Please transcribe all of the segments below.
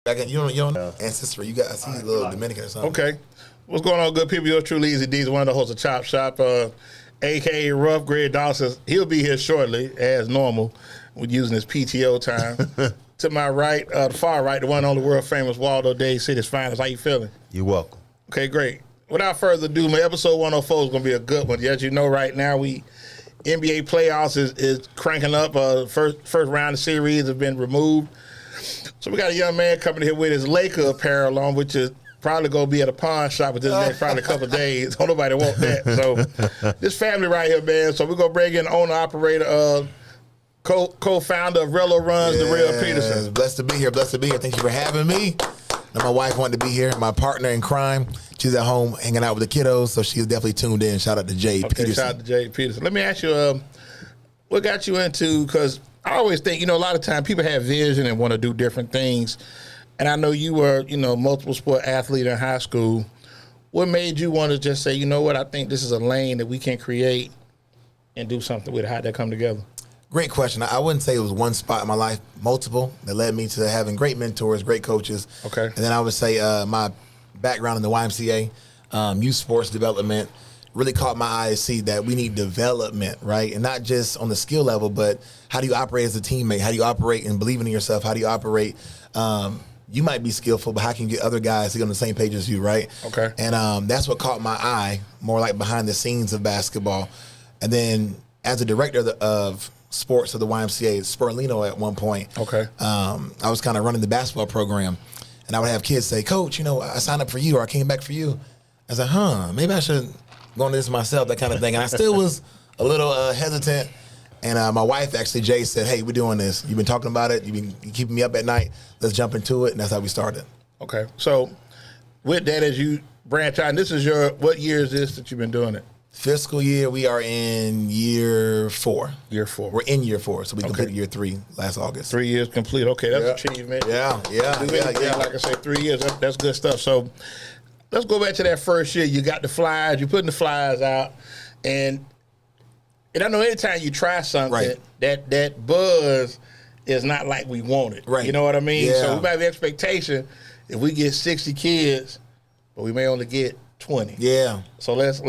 You don't ancestor. You got, I see a little Dominican or something. Okay. What's going on, good people? Yours truly, EZDZ, one of the hosts of Chop Shop, a.k.a. Ruff, Greg Dawson. He'll be here shortly, as normal, with using his PTO time. To my right, the far right, the one and only world famous Waldo, Dade City's finest. How you feeling? You're welcome. Okay, great. Without further ado, my episode 104 is going to be a good one. As you know, right now, NBA playoffs is cranking up. First round of series have been removed. So we got a young man coming here with his Laker apparel on, which is probably going to be at a pawn shop within the next probably a couple of days. Don't nobody want that. So this family right here, man. So we're going to bring in owner-operator, co-founder of Rello Runs, DurRell Peterson. Blessed to be here. Blessed to be here. Thank you for having me. And my wife wanted to be here. My partner in crime. She's at home hanging out with the kiddos, so she's definitely tuned in. Shout out to Dade Peterson. Shout out to Dade Peterson. Let me ask you, what got you into, because I always think, a lot of times people have vision and want to do different things. And I know you were, multiple sport athlete in high school. What made you want to just say, you know what, I think this is a lane that we can create and do something with it? How'd that come together? Great question. I wouldn't say it was one spot in my life, multiple, that led me to having great mentors, great coaches. Okay. And then I would say my background in the YMCA, youth sports development, really caught my eye to see that we need development, right? And not just on the skill level, but how do you operate as a teammate? How do you operate in believing in yourself? How do you operate? You might be skillful, but how can you get other guys to get on the same page as you, right? Okay. And that's what caught my eye, more like behind the scenes of basketball. And then as a director of sports of the YMCA, Sperlino at one point, okay, I was kind of running the basketball program. And I would have kids say, Coach, I signed up for you, or I came back for you. I said, maybe I should go into this myself, that kind of thing. And I still was a little hesitant. And my wife, actually, Jay, said, hey, we're doing this. You've been talking about it. You've been keeping me up at night. Let's jump into it. And that's how we started. Okay. So with that, as you branch out, and this is what year is this that you've been doing it? Fiscal year, we are in year 4. Year 4. We're in year 4, so we completed year 3 last August. 3 years complete. Okay, that's achievement. Yeah. Like I say, 3 years, that's good stuff. So let's go back to that first year. You got the flyers, you're putting the flyers out, and I know anytime you try something, that buzz is not like we want it. Right. You know what I mean? Yeah. So we might have the expectation if we get 60 kids, but we may only get 20. Yeah. So let's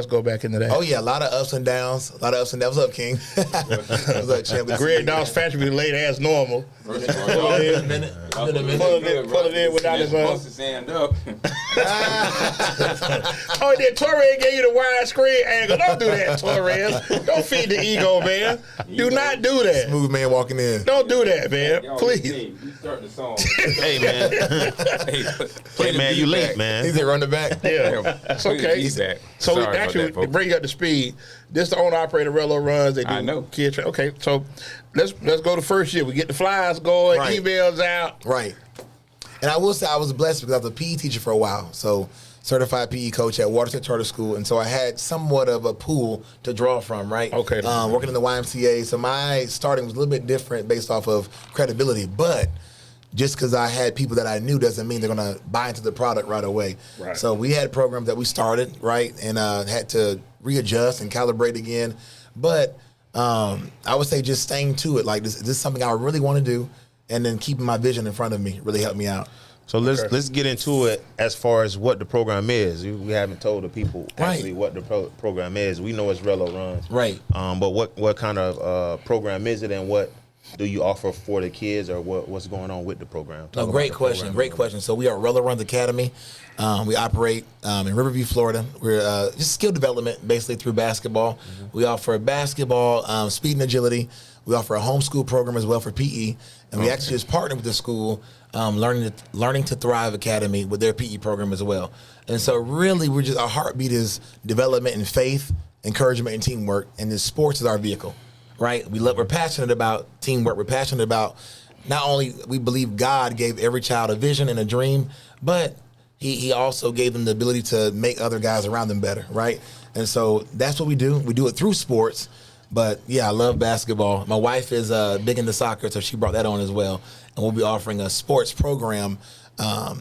go back into that. Oh yeah, a lot of ups and downs. What's up, King? What's up, champ? Greg Dawson fashion be late as normal. Pull it in without his stand up. Oh, then Torres gave you the widescreen angle. Don't do that, Torres. Don't feed the ego, man. Do not do that. Smooth man walking in. Don't do that, man. Please. You start the song. Hey, man. Hey, man, you late, man. He's running back. Yeah. It's okay. He's back. So Sorry actually, about that, to bring you up to speed, this the owner operator Rello Runs. They do I know. Kids. Okay, so let's go to first year. We get the flyers going, emails out. Right. And I will say I was blessed because I was a PE teacher for a while. So certified PE coach at Watershed Charter School. And so I had somewhat of a pool to draw from, right? Okay. Working in the YMCA. So my starting was a little bit different based off of credibility. But just because I had people that I knew doesn't mean they're going to buy into the product right away. Right. So we had programs that we started, right, and had to readjust and calibrate again. But I would say just staying to it. Like, this is something I really want to do, and then keeping my vision in front of me really helped me out. So let's get into it as far as what the program is. We haven't told the people actually what the program is. We know it's Rello Runs. Right. But what kind of program is it, and what do you offer for the kids, or what's going on with the program? No, great question. Great question. So we are Rello Runs Academy. We operate in Riverview, Florida. We're just skill development, basically through basketball. Mm-hmm. We offer basketball, speed and agility. We offer a homeschool program as well for PE, and we actually just partnered with the school, Learning to Thrive Academy, with their PE program as well. And so really, our heartbeat is development and faith, encouragement and teamwork, and this sports is our vehicle. Right, we're passionate about teamwork. We're passionate about not only we believe God gave every child a vision and a dream, but He also gave them the ability to make other guys around them better. Right, and so that's what we do. We do it through sports. But yeah, I love basketball. My wife is big into soccer, so she brought that on as well. And we'll be offering a sports program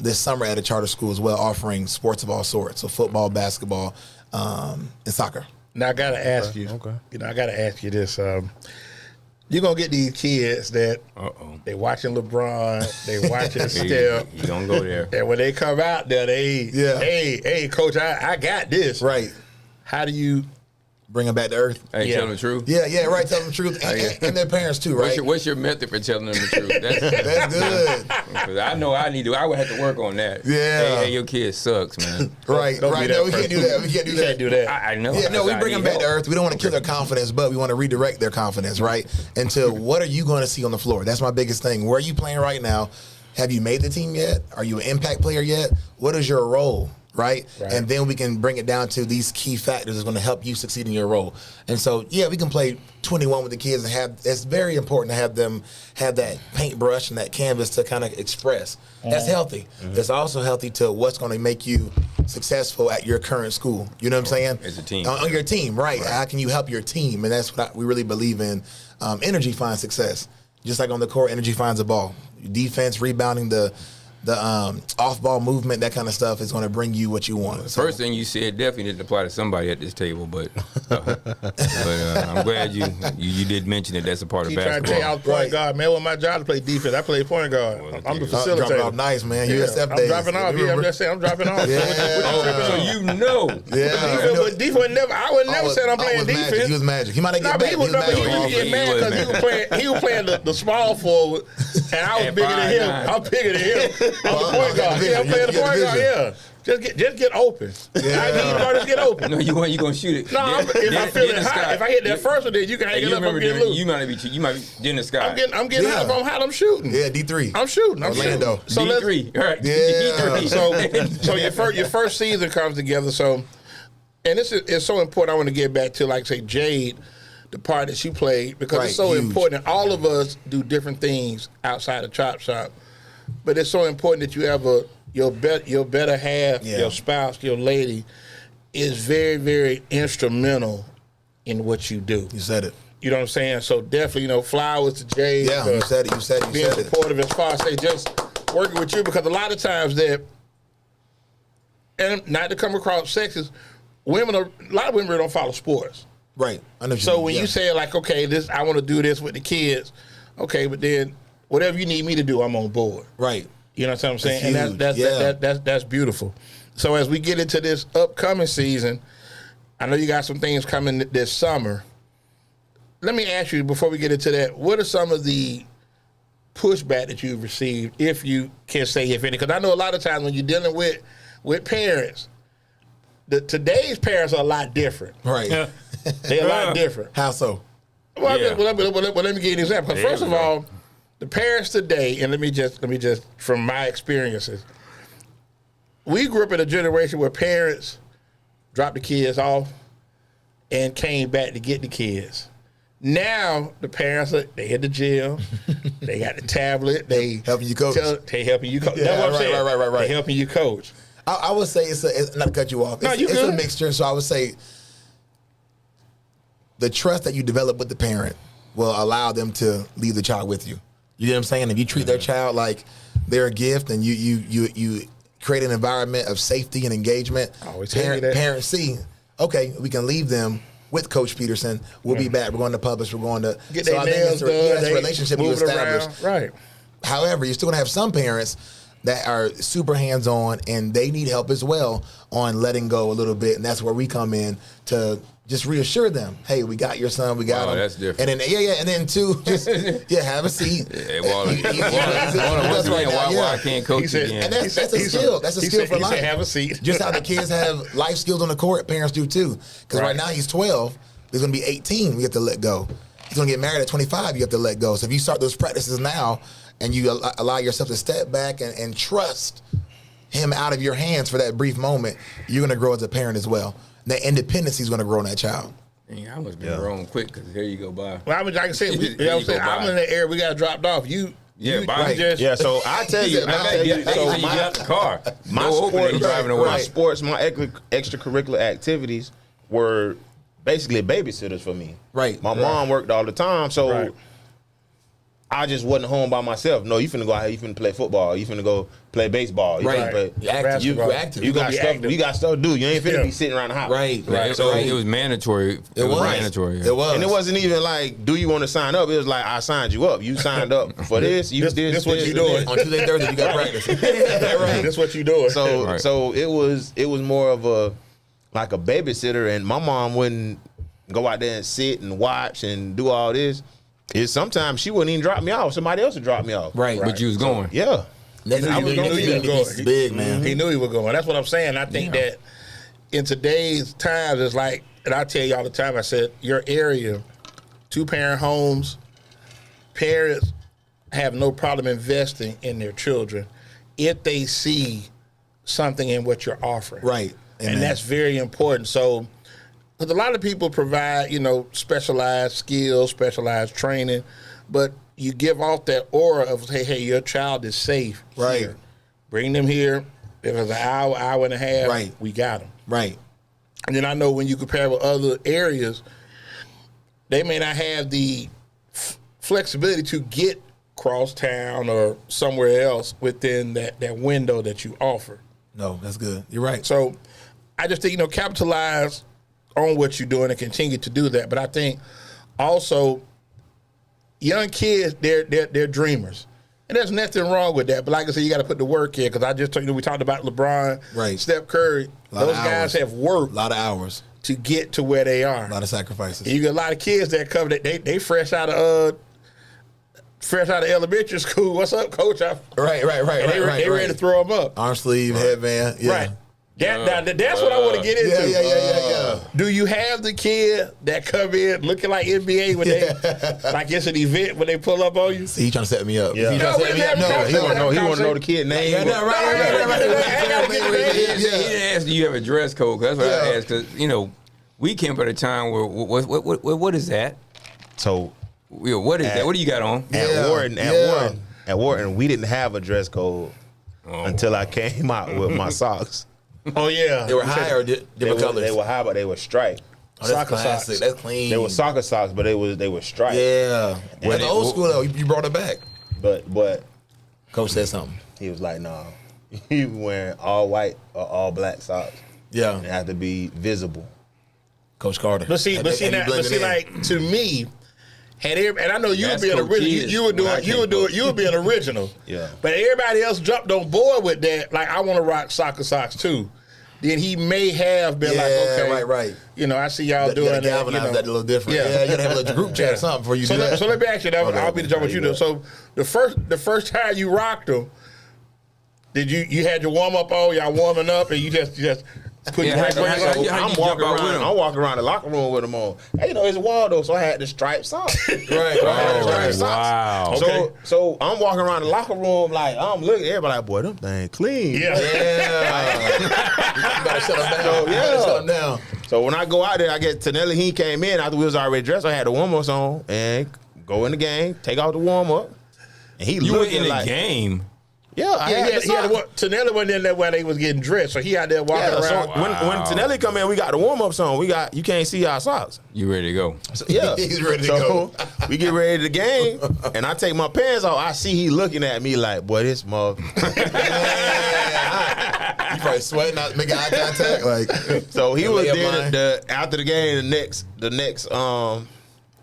this summer at a charter school as well, offering sports of all sorts, so football, basketball, and soccer. Now I gotta ask you. Okay. I gotta ask you this. You're gonna get these kids that they watching LeBron, they watching Steph. You gonna go there. And when they come out there, hey, coach, I got this. Right. How do you bring them back to earth? Hey, tell them the truth. Yeah, right. Tell them the truth, and their parents too, right? What's your method for telling them the truth? That's good. Because I know I would have to work on that. Yeah. Hey, your kid sucks, man. Right. Don't Right. be that No, we person. can't do that. We can't do that. can't do that? I know. Yeah, no, we I bring them need back to help. earth. We don't want to kill their confidence, but we want to redirect their confidence, right? Into what are you going to see on the floor? That's my biggest thing. Where are you playing right now? Have you made the team yet? Are you an impact player yet? What is your role? Right? And then we can bring it down to these key factors that's going to help you succeed in your role. And so, yeah, we can play 21 with the kids and have, it's very important to have them have that paintbrush and that canvas to kind of express. That's healthy. It's also healthy to what's going to make you successful at your current school. You know what I'm saying? As a team. On your team, right. How can you help your team? And that's what we really believe in. Energy finds success. Just like on the court, energy finds a ball. Defense, rebounding, the off-ball movement, that kind of stuff is going to bring you what you want. So, First thing you said definitely didn't apply to somebody at this table, but I'm glad you did mention it. That's a part of keep trying to basketball. tell you I was point guard, man? Well, my job to play defense. I play point guard. Well, I'm the okay. dropping facilitator. off nice, man. Yeah. USF I'm days. dropping off. Yeah, I'm just saying I'm dropping off. So you know. Yeah. But defense never. I would never said I'm playing Magic. defense. He was magic. He might not No, get but back. he was magic. getting mad because he was playing the small forward, and I was At bigger than him. 5'9". I'm bigger than him. I'm the point guard. Yeah, I'm playing the point guard. Yeah, just get open. I need you to get open. No, you gonna shoot it. No, if I feel it hot, if I hit that first one, then you can hang it up. I'm getting loose. You might be in the sky. I'm getting hot. If I'm hot, I'm shooting. Yeah, D3. I'm shooting. Orlando. So D3, all right? Yeah. D3. So your first season comes together. So, and this is so important. I want to get back to, like, say, Jade, the part that she played, because it's so huge. important. All of us do different things outside the chop shop, but it's so important that you have your better half, your spouse, your lady, is very, very instrumental in what you do. You said it. You know what I'm saying? So definitely, flowers to Jade. Yeah, you said it. You said it. Being supportive as far as they just working with you, because a lot of times and not to come across sexist, a lot of women really don't follow sports. Right. I know what you So mean. when you say, like, okay, I want to do this with the kids, okay, but then whatever you need me to do, I'm on board. Right. You know what I'm saying? That's And huge. that's beautiful. So as we get into this upcoming season, I know you got some things coming this summer. Let me ask you, before we get into that, what are some of the pushback that you've received, if you can say, if any? Because I know a lot of times when you're dealing with parents, today's parents are a lot different. Right. They're a lot different. How so? Well, Yeah. let me give you an example. There First we of go. all, the parents today, and let me just from my experiences, we grew up in a generation where parents dropped the kids off and came back to get the kids. Now the parents they hit the gym, they got the tablet, they Helping you coach. They helping you coach. Yeah, That's what I'm right, saying. right. They helping you coach. I would say it's not to cut you off. No, you it's a good. mixture. So I would say the trust that you develop with the parent will allow them to leave the child with you. You know what I'm saying? If you treat their child like they're a gift, and you create an environment of safety and engagement, I always tell you that. parents see, okay, we can leave them with Coach Peterson. We'll be back. We're going to Publix. We're going to Get so their I think nails it's a, done. it's a they relationship you moving establish. around. Right. However, you're still gonna have some parents that are super hands-on, and they need help as well on letting go a little bit, and that's where we come in to just reassure them. Hey, we got your son. We got him. That's different. And then and then two, just have a seat. Yeah, Waldo, That's right now, why I can't coach He said- again? And that's a skill. That's a skill for he life. said, have a seat. Just how the kids have life skills on the court, parents do too. Because right now he's 12. He's going to be 18. We have to let go. He's going to get married at 25. You have to let go. So if you start those practices now and you allow yourself to step back and trust him out of your hands for that brief moment, you're going to grow as a parent as well. That independency is going to grow in that child. I must be grown quick, because here you go by. Well, I mean, like I said, Here you I'm go in by. the area. We got dropped off. You bye. Yeah, so I tell you, So you got the car. my No opening, sports, driving away. my sports, my extracurricular activities were basically babysitters for me. Right. My mom worked all the time, so Right. I just wasn't home by myself. No, you finna go out here, you finna play football, you finna go play baseball. You Right. finna play, You're active. Basketball. active. you got stuff. active. You got stuff to do. You ain't finna Yeah. be sitting around the house. Right. So it was mandatory. It was mandatory. It was. And it wasn't even like, do you want to sign up? It was like, I signed you up. You signed up for this. You This what you doing. On Tuesday, Thursday, you got practice. Right. That's what you doing. So Right. so it was more of a like a babysitter, and my mom wouldn't go out there and sit and watch and do all this. Sometimes she wouldn't even drop me off. Somebody else would drop me off. Right. But you was going. Yeah. That's I was going. It's big, man. He knew he was going. That's what I'm saying. I think that in today's times, it's like, and I tell you all the time, I said, your area, 2-parent homes, parents have no problem investing in their children if they see something in what you're offering. Right. Amen. And that's very important. So, because a lot of people provide, specialized skills, specialized training, but you give off that aura of, hey, your child is safe. Right. Here. Bring them here. If it's an hour and a half, Right. we got them. Right. And then I know when you compare with other areas, they may not have the flexibility to get cross town or somewhere else within that window that you offer. No, that's good. You're right. So I just think, capitalize on what you're doing and continue to do that. But I think also young kids, they're dreamers. And there's nothing wrong with that. But like I said, you got to put the work in, because I just told you, we talked about LeBron, Right. Steph Curry. Lot of Those guys hours. have A worked lot of hours. to get to where they are. A lot of sacrifices. And you got a lot of kids that come, they fresh out of elementary school. What's up, coach? Right. And they ready to throw them up. Arm sleeve, headband. Yeah. Right. That's what I want to get into. Yeah. Do you have the kid that come in looking like NBA when they, like it's an event when they pull up on you? See, he trying to set me up. Yeah. He trying to set me up. No, He want to know the kid name. Yeah, no, right. He didn't ask, do you have a dress code? 'Cause that's what I asked. Because, we came at a time where, what is that? So What is that? What do you got on? At Wharton, we didn't have a dress code until I came out with my socks. Oh yeah, They were high or different colors? They were high, but they were striped. Oh, that's soccer classic. socks. That's clean. They were soccer socks, but they were striped. Yeah. And That's it- old school, though. You brought it back. But Coach said something. he was like, "No, you wearing all white or all black socks. Yeah. It have to be visible." Coach Carter. But see, And you blended in. like to me, and I know you would That's be an Coach original. Kids. You would be an original. Yeah. But everybody else jumped on board with that. Like, I want to rock soccer socks too. Then he may have been like, okay, right. I see y'all You doing gotta that. galvanize that a little different. Yeah, you gotta have a little group chat or something before you do that. So let me ask you that. I'll be the jump with you. There you So the first time you rocked them, did you had your warm up on? Y'all warming up, and you just put your how- black how- on? how- I'm you walking jump out with around. him? I'm walking around the locker room with them on. Hey, it's Waldo, so I had the striped socks. Right. I had the striped socks. Wow. Okay. So I'm walking around the locker room like I'm looking. Everybody like, boy, them things clean. Yeah. Yeah. You gotta shut them down. So, You gotta yeah. shut them down. So when I go out there, I get Tonelli. He came in after we was already dressed. I had the warm ups on and go in the game, take out the warm up, and he You were looking in the like, game. yeah, I Yeah, had the socks. Tonelli wasn't in there while they was getting dressed, so he out there walking Yeah, so around. when Tonelli come in, we got the warm ups on. You can't see our socks. You ready to go? So, yeah, He's ready to so go. we get ready to the game, and I take my pants off. I see he looking at me like, boy, this mug. You probably sweating, not making eye contact. Like, So he was Layup there line. after the game. The next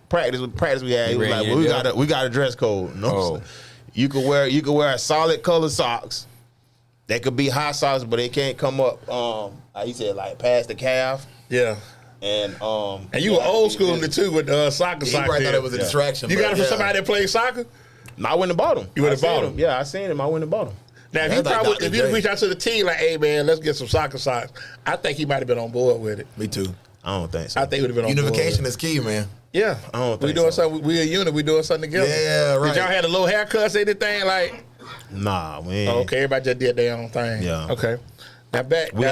practice we had. He was ready like, to well, go? we got a dress code. No, Oh. you could wear solid color socks. They could be high socks, but they can't come up. He said like past the calf. Yeah. And You were old school too with soccer he socks. probably thought then. it was a distraction. You but got it from yeah. somebody that played soccer? I went and bought them. You went and I seen bought 'em? Yeah, I seen him. I went and bought them. Now, if That's like Dr. if you Dre. reached out to the team like, hey, man, let's get some soccer socks, I think he might have been on board with it. Me too. I don't think so. I think he would have been on Unification board is key, man. Yeah. I don't we think doing so. something. We a unit. We doing something together. Yeah, right. Did y'all had a little haircuts, anything like? Nah, man. Oh, okay, everybody just did their own thing. Yeah. Okay. Now back. We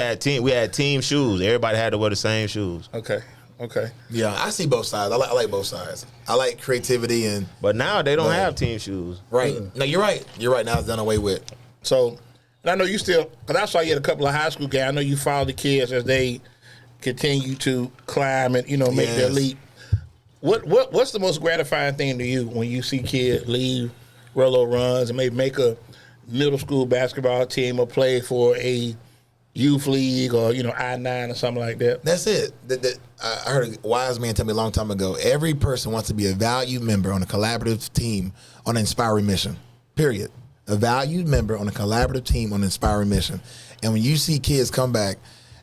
had team shoes. Everybody had to wear the same shoes. Okay. Okay. Yeah, I see both sides. I like both sides. I like creativity and But now they don't Right. have team shoes. right. No, you're right. You're right. Now it's done away with. So, and I know you still, because I saw you at a couple of high school games. I know you follow the kids as they continue to climb and make their Yes. leap. What's the most gratifying thing to you when you see kids leave Rello Runs and maybe make a middle school basketball team or play for a youth league or I-9 or something like that? That's it. I heard a wise man tell me a long time ago. Every person wants to be a valued member on a collaborative team on an inspiring mission. Period. A valued member on a collaborative team on an inspiring mission. And when you see kids come back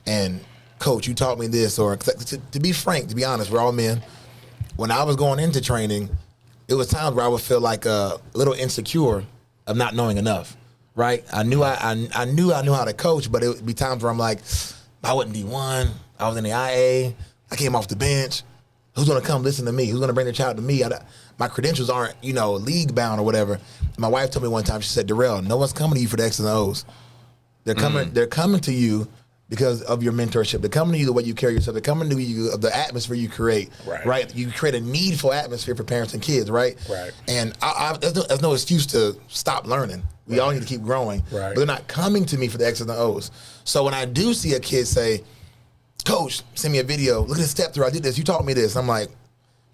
and, Coach, you taught me this, or to be frank, to be honest, we're all men. When I was going into training, it was times where I would feel like a little insecure of not knowing enough. Right? I knew I knew how to coach, but it would be times where I'm like, I wasn't D1. I was in the IA. I came off the bench. Who's going to come listen to me? Who's going to bring their child to me? My credentials aren't, league bound or whatever. My wife told me one time, she said, Darrell, no one's coming to you for the X's and O's. They're coming to you because of your mentorship. They're coming to you the way you carry yourself. They're coming to you of the atmosphere you create. Right? You create a needful atmosphere for parents and kids, right? Right. And there's no excuse to stop learning. We all need to keep growing. Right. But they're not coming to me for the X's and O's. So when I do see a kid say, Coach, send me a video. Look at this step through. I did this. You taught me this. I'm like,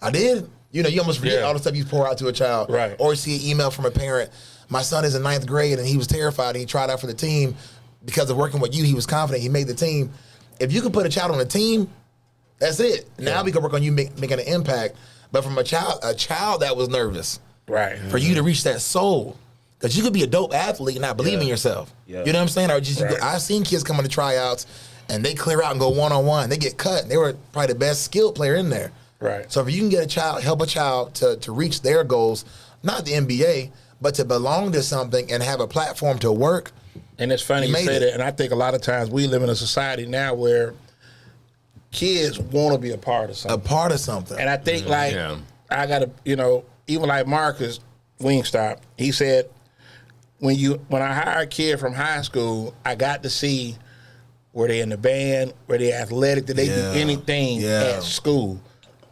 I did? You almost forget all the stuff you pour out to a child. Right. Or see an email from a parent. My son is in 9th grade and he was terrified and he tried out for the team. Because of working with you, he was confident. He made the team. If you can put a child on a team, that's it. Now we can work on you making an impact. But from a child that was nervous. Right. For you to reach that soul. Because you could be a dope athlete and not believe in yourself. Yeah. You know what I'm saying? Or just I've seen kids come on the tryouts and they clear out and go one-on-one. They get cut. And they were probably the best skilled player in there. Right. So if you can get help a child to reach their goals, not the NBA, but to belong to something and have a platform to work. And it's funny you say that, and I think a lot of times we live in a society now where kids want to be a part of something. A part of something. And I think I got to, even like Marcus Wingstop, he said, when I hire a kid from high school, I got to see were they in the band, were they athletic, did they do anything at school?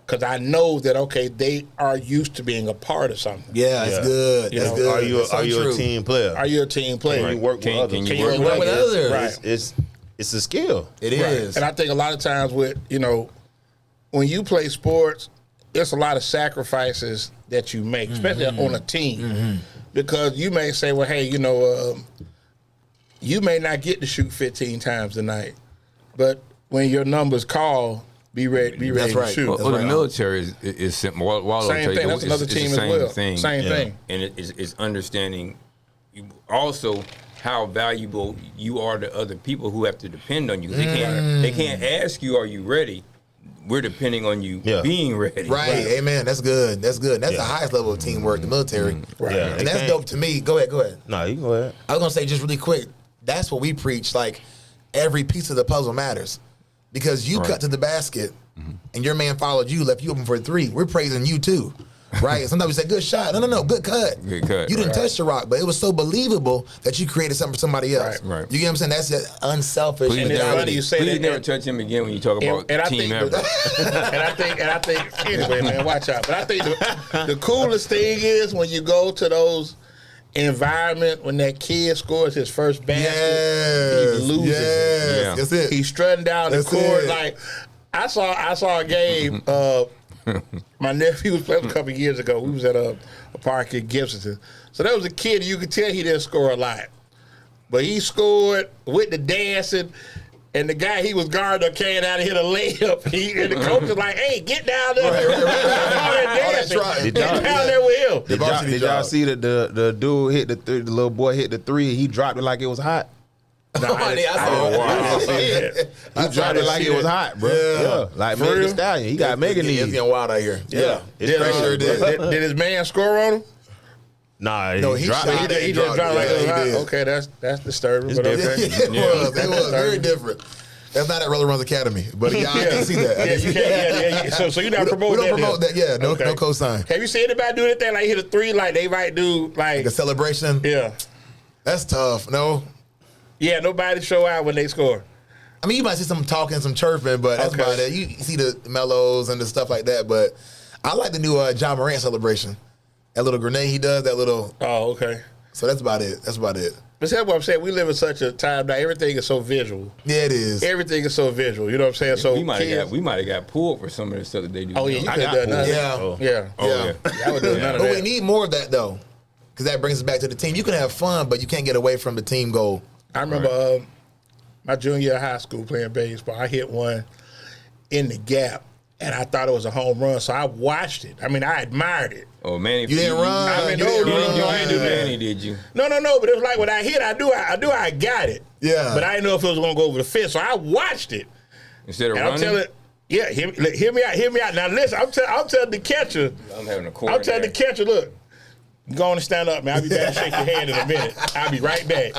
Because I know that, okay, they are used to being a part of something. Yeah, it's good. That's good. Are you a team player? Are you a team player? Can you work with others? Can you work with others? Right. It's a skill. It is. And I think a lot of times with, when you play sports, there's a lot of sacrifices that you make, especially on a team. Because you may say, well, hey, you may not get to shoot 15 times tonight, but when your numbers call, be ready to shoot. Well, the military is simple. Waldo same thing. That's another team as well. Same thing. And it's understanding also how valuable you are to other people who have to depend on you. They can't ask you, are you ready? We're depending on you being ready. Right. Amen. That's good. That's the highest level of teamwork, the military. Right. Yeah. And that's dope to me. Go ahead. No, you can go ahead. I was going to say just really quick, that's what we preach. Like, every piece of the puzzle matters. Because you cut to the basket and your man followed you, left you open for a three. We're praising you too. Right? Sometimes we say, good shot. No, good cut. Good cut. You didn't touch the rock, but it was so believable that you created something for somebody else. Right. You get what I'm saying? That's the unselfish. And it's funny you say that. Never touch him again when you talk about team effort. and I think, anyway, man, watch out. But I think the coolest thing is when you go to those environment when that kid scores his first basket, he loses it. That's it. He's strutting down the court like I saw a game. My nephew was playing a couple of years ago. We was at a park in Gibson. So there was a kid, you could tell he didn't score a lot. But he scored with the dancing, and the guy he was guarding came out and hit a layup. And the coach was like, hey, get down there. Get down there with him. Did y'all see that the dude hit the little boy hit the three, he dropped it like it was hot? No, I saw it. He dropped it like it was hot, bro. Yeah. Like Megan Thee Stallion. He got Megan Thee. It's getting wild out here. Yeah. Did his man score on him? Nah, he dropped it. He just dropped like it was hot. Okay, that's disturbing. But okay. It was very different. That's not at Rello Runs Academy, but I can see that. You can't. So you're not promoting that. We don't promote that. Yeah, no cosign. Have you seen anybody do that thing like hit a three like they might do like a celebration? Yeah, that's tough. No. Yeah, nobody show out when they score. I mean, you might see some talking, some chirping, but that's about it. You see the mellows and the stuff like that, but I like the new John Morant celebration. That little grenade he does, that little. Oh, okay. So that's about it. But that's what I'm saying. We live in such a time now. Everything is so visual. Yeah, it is. Everything is so visual. You know what I'm saying? So we might have got pulled for some of the stuff that they do. Oh yeah, you I could got have done pulled. nothing. Yeah. Yeah. Yeah. I would do none of But that. we need more of that though, because that brings us back to the team. You can have fun, but you can't get away from the team goal. I remember my junior year of high school playing baseball. I hit one in the gap, and I thought it was a home run. So I watched it. I mean, I admired it. Oh, Manny, You didn't run. I mean, You no, didn't no, run. no, I You ain't didn't do do that. Manny, did you? No, but it was like when I hit, I knew I got it. Yeah. But I didn't know if it was going to go over the fence. So I watched it. Instead of And running, I'm telling, yeah, hear me out. Now listen, I'm telling the catcher. I'm having a core. I'm telling the catcher, look, go on and stand up, man. I'll be back and shake your hand in a minute. I'll be right back.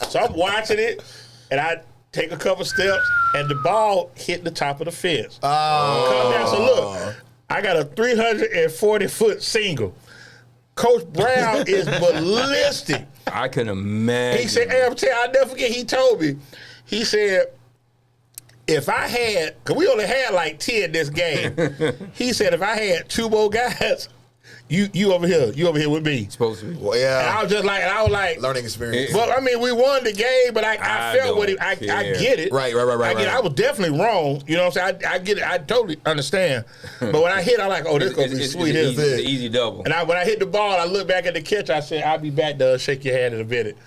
So I'm watching it, and I take a couple steps, and the ball hit the top of the fence. Come down. So look, I got a 340-foot single. Coach Brown is ballistic. I can imagine. He said, hey, I'll never forget, he told me, he said, if I had, because we only had like 10 this game, he said, if I had 2 more guys, you over here with me. Supposed to be. Well, And yeah. I was like, Learning experience. well, I mean, we won the game, but I felt don't what I care. get it. Right. I get it. I was definitely wrong. You know what I'm saying? I get it. I totally understand. But when I hit, I'm like, oh, this is going to be sweet. It's Here. an easy double. And when I hit the ball, I looked back at the catch. I said, I'll be back to shake your hand in a minute.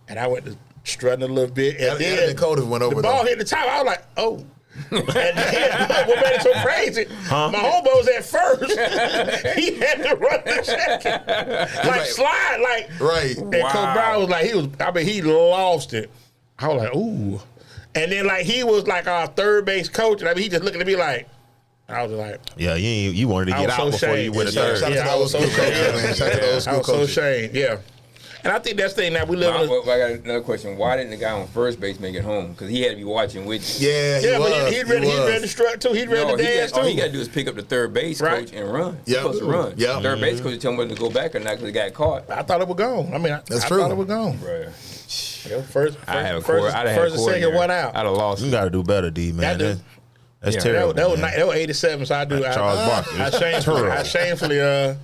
And I went to strutting a little bit. And That'd then been cold if it went over, the ball though. hit the top. I was like, oh. And then what made it so crazy, my homeboy was at first. He had to run to second. Like slide, like. Right. And Coach Brown was like, he lost it. I was like, ooh. And then like he was like our third base coach. And I mean, he just looking at me like, I was like, Yeah, you wanted to I get was out so before you ashamed. went to Shout third. out to the old school coaches, man. Shout out to the old I school was so coaches. ashamed. Yeah. And I think that's the thing that we live in. I got another question. Why didn't the guy on first base make it home? Because he had to be watching with you. Yeah, Yeah, but was. he'd ready to strut too. He'd ready to dance too. All he got to do is pick up the third base Right. coach and run. He's Yep. supposed to run. Yep. Third base coach tell him whether to go back or not because he got caught. I thought it was gone. I mean, I That's true. thought it was gone. Bruh. Yeah, first and second, coordinator. one out. I'd have lost. You got to do better, D, man. That do. That's Yeah. terrible. That was man. 87, so I do. Charles Barkley. I shamefully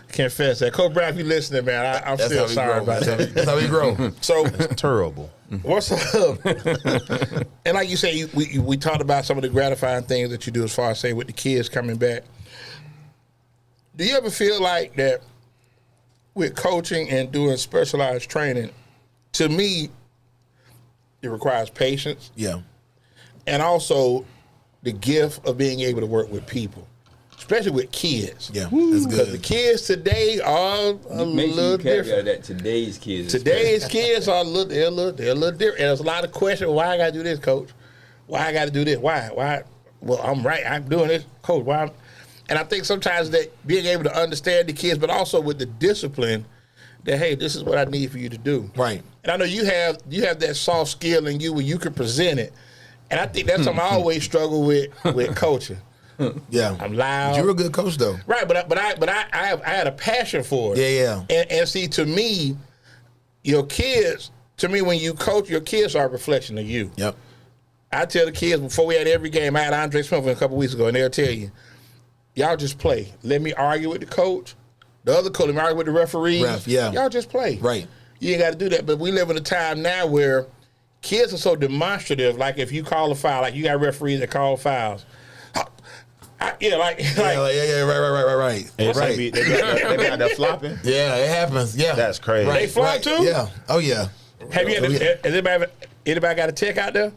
confess that. Coach Brown, if you listening, man, I'm That's still how we sorry grow. about that. That's how we grow. So Terrible. what's up? And like you say, we talked about some of the gratifying things that you do as far as say with the kids coming back. Do you ever feel like that with coaching and doing specialized training, to me, it requires patience Yeah. and also the gift of being able to work with people, especially with kids. Yeah. That's Because the good. kids today are a Make sure little you caveat different. that today's kids. Today's kids are they're a little different. And there's a lot of questions. Why I got to do this, coach? Why I got to do this? Why? Well, I'm right. I'm doing this, coach. Why? And I think sometimes that being able to understand the kids, but also with the discipline that, hey, this is what I need for you to do. Right. And I know you have that soft skill in you where you can present it. And I think that's something I always struggle with coaching. Yeah. I'm loud. You're a good coach, though. Right, but I had a passion for it. Yeah, yeah. And see, to me, your kids, when you coach, your kids are a reflection of you. Yep. I tell the kids before we had every game, I had Andre Smith a couple weeks ago, and they'll tell you, y'all just play. Let me argue with the coach. The other coach, let me argue with the referees. Ref, yeah. Y'all just play. Right. You ain't got to do that. But we live in a time now where kids are so demonstrative. Like if you call a foul, like you got referees that call fouls. Right. Yeah, right. Hey, Right. They be out there flopping. Yeah, it happens. Yeah. That's crazy. They flop too? Yeah. Oh, yeah. Have you has anybody got a tech out there?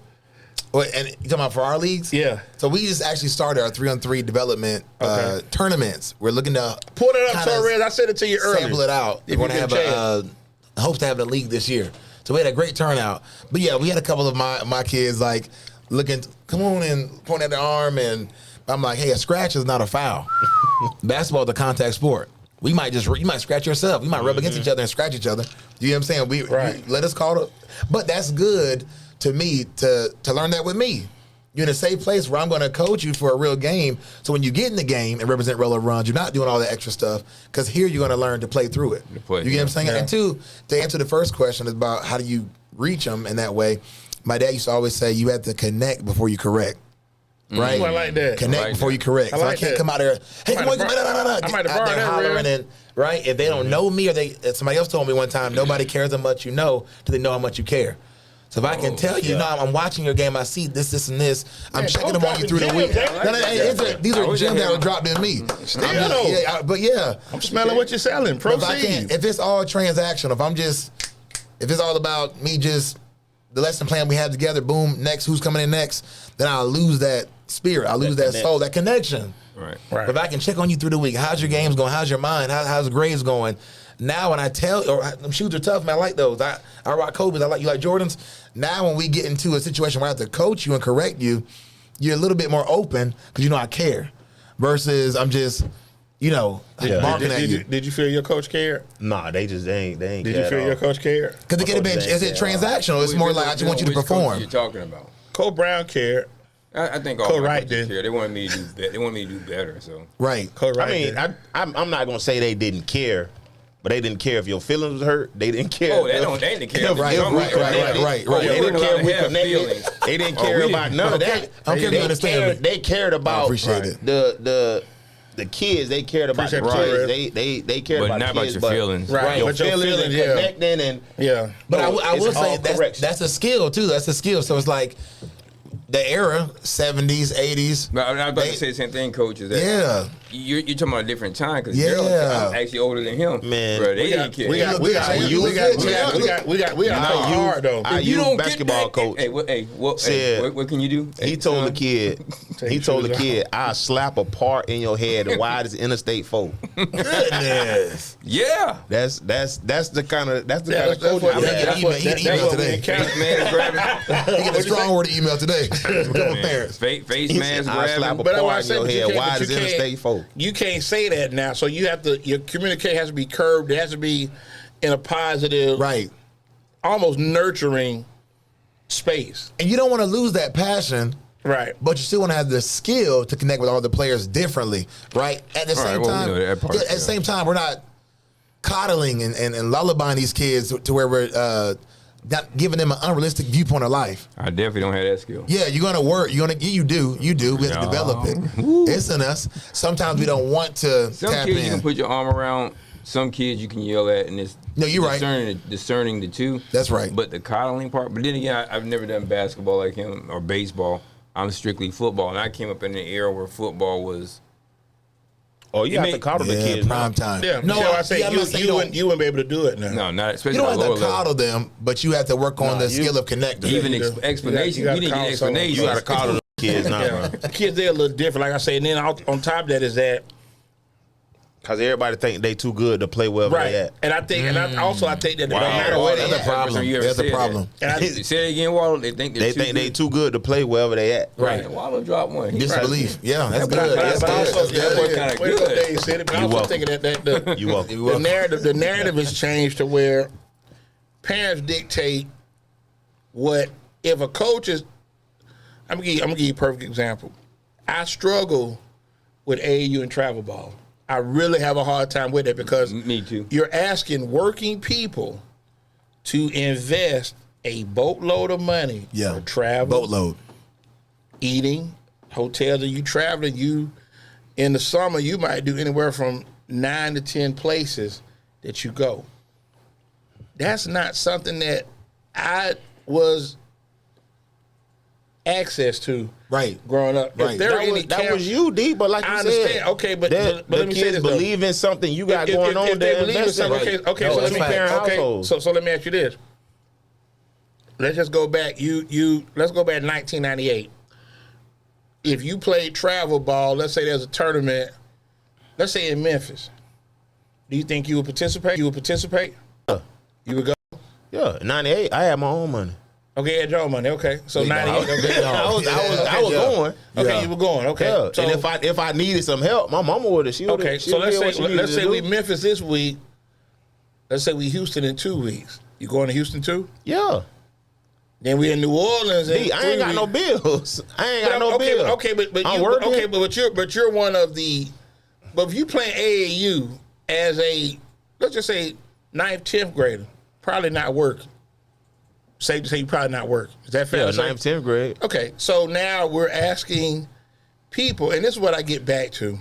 Well, and you talking about for our leagues? Yeah. So we just actually started our 3-on-3 development Okay. tournaments. We're looking to Pull it up, kinda Torres. I said it to you earlier. sample it out. If We're you going to get have a chance. hopes to have a league this year. So we had a great turnout. But yeah, we had a couple of my kids like looking, come on and point at their arm, and I'm like, hey, a scratch is not a foul. Basketball is a contact sport. You might scratch yourself. We might rub against each other and scratch each other. You know what I'm saying? We let us call it. But that's good to me to learn that with me. You're in a safe place where I'm going to coach you for a real game. So when you get in the game and represent Rello Runs, you're not doing all the extra stuff because here you're going to learn to play through it. You get what I'm saying? Yeah. And two, to answer the first question about how do you reach them in that way, my dad used to always say you have to connect before you correct. right? I like that. Connect like before that. you correct. I So I like can't that. come out there, hey, come on, I might have borrowed that, hollering Real. and right. If they don't know me or somebody else told me one time, nobody cares how much you know till they know how much you care. So if I can tell you, no, I'm watching your game, I see this, and this. I'm checking them on you through the week. These are gems that were dropped in me. I'm smelling what you're selling. Proceed. If it's all transactional, if it's all about me just the lesson plan we have together, boom, next, who's coming in next, then I'll lose that spirit. I'll lose that soul, that connection. Right. Right. But if I can check on you through the week, how's your games going? How's your mind? How's the grades going? Now when I tell, or them shoes are tough, man, I like those. I rock Kobe's. You like Jordans. Now when we get into a situation where I have to coach you and correct you, you're a little bit more open because you know I care. Versus I'm just, barking at you. Did you feel your coach cared? Nah, they ain't. Did you feel your coach cared? Because it could have been, is it transactional? It's more like I just want you to perform. You're talking about. Coach Brown cared. I think all Coach my Wright coaches did. care. They wanted me to do better. They wanted me to do better. So Right. Coach Wright I mean, did. I'm not gonna say they didn't care, but they didn't care if your feelings was hurt. They didn't care. Oh, they didn't care. Right. They didn't care if we connected. They didn't care about none of that. I don't care if you understand me. They cared about appreciate it. the kids. They cared about the Appreciate kids. it. They cared But about not the about kids. your feelings. Right. Your But your feelings and feelings, yeah. connecting and Yeah. But I will it's say all correction. that's a skill too. That's a skill. So it's like the era, 70s, 80s. But I was about to say the same thing, Coach. Is that Yeah. you're talking about a different time because Yeah. I'm actually older than him. Man. Bro, they didn't care. We got hard though. I If you use don't get basketball that, coach. What can you do? He told the kid, I'll slap a part in your head as wide as Interstate 4. Goodness. Yeah. That's the kind of That's coach. what- I mean, that's what- he that's emailed what we today. encountered. Man grabbing. He get a strong word email today. From parents. Face mask I'll slap grabbing. a But that's why I part in said, your but you head can't- wide but as you can't- Interstate 4. You can't say that now. So you have to. Your communication has to be curved. It has to be in a positive, Right. almost nurturing space. And you don't want to lose that passion, Right. but you still want to have the skill to connect with all the players differently, right? At the All right, same well, we time, know that part, at the yeah. same time, we're not coddling and lullabying these kids to where we're not giving them an unrealistic viewpoint of life. I definitely don't have that skill. Yeah, you're gonna work. You do. We have to develop it. It's in us. Sometimes we don't want to Some tap kids in. you can put your arm around. Some kids you can yell at, and it's No, you're right. discerning the two. That's right. But the coddling part. But then again, I've never done basketball like him or baseball. I'm strictly football, and I came up in an era where football was. Oh, you It have may- to coddle the Yeah, kids. prime time. Yeah. No, I say I'm not saying you wouldn't be able to do it now. No, not especially You don't at have lower to level. coddle them, but you have to work on the skill of connecting. Even You do. explanation. You gotta We didn't call get someone. explanation. You got to coddle the kids now, Yeah. bro. Kids, they're a little different. Like I say, and then on top of that is that Because everybody think they too good to play wherever right. they at. And I think, I think that no Wow. matter where they That's a at, problem. You ever That's a said problem. and I, Say it again, Waldo. They think They think they too good to play wherever they at. right. Waldo dropped one. He- Disbelief. Yeah, that's but good. That's I good. also, That's good. kinda way to go, good. Dade City, but I You also welcome. thinking that the You welcome. the narrative has changed to where parents dictate what if a coach is. I'm gonna give you a perfect example. I struggle with AAU and travel ball. I really have a hard time with it because Me too. you're asking working people to invest a boatload of money Yeah. for travel, Boatload. eating, hotels. And you traveling, you in the summer you might do anywhere from 9 to 10 places that you go. That's not something that I was access to Right. growing up. Right. If there are any That camps- was you, D. But like you I understand. said, Okay, but the let me say kids this, though. believe in something you got If- going if on they there. believe in something, Right. okay, No, so that's let me fact. households. so let me ask you this. Let's just go back. Let's go back to 1998. If you played travel ball, let's say there's a tournament, let's say in Memphis. Do you think you would participate? You would participate? You would go? Yeah, 98. I had my own money. Okay, at your money. Okay, so No. 98. Okay, I was Yeah. going. okay, Yeah. you were going. Okay, Yeah. so And if I needed some help, my mama would have. She would. okay, so let's say we Memphis this week. Let's say we Houston in 2 weeks. You going to Houston too? Yeah. Then we in New Orleans. In D, I 3 ain't got weeks. no bills. I ain't got no okay, bills. okay, but I'm you, working. okay, but you're one of the. But if you playing AAU as a, let's just say 9th, 10th grader, probably not working. Safe to say you probably not working. Is that fair? Yeah, to say? 9th, 10th grade. Okay, so now we're asking people, and this is what I get back to.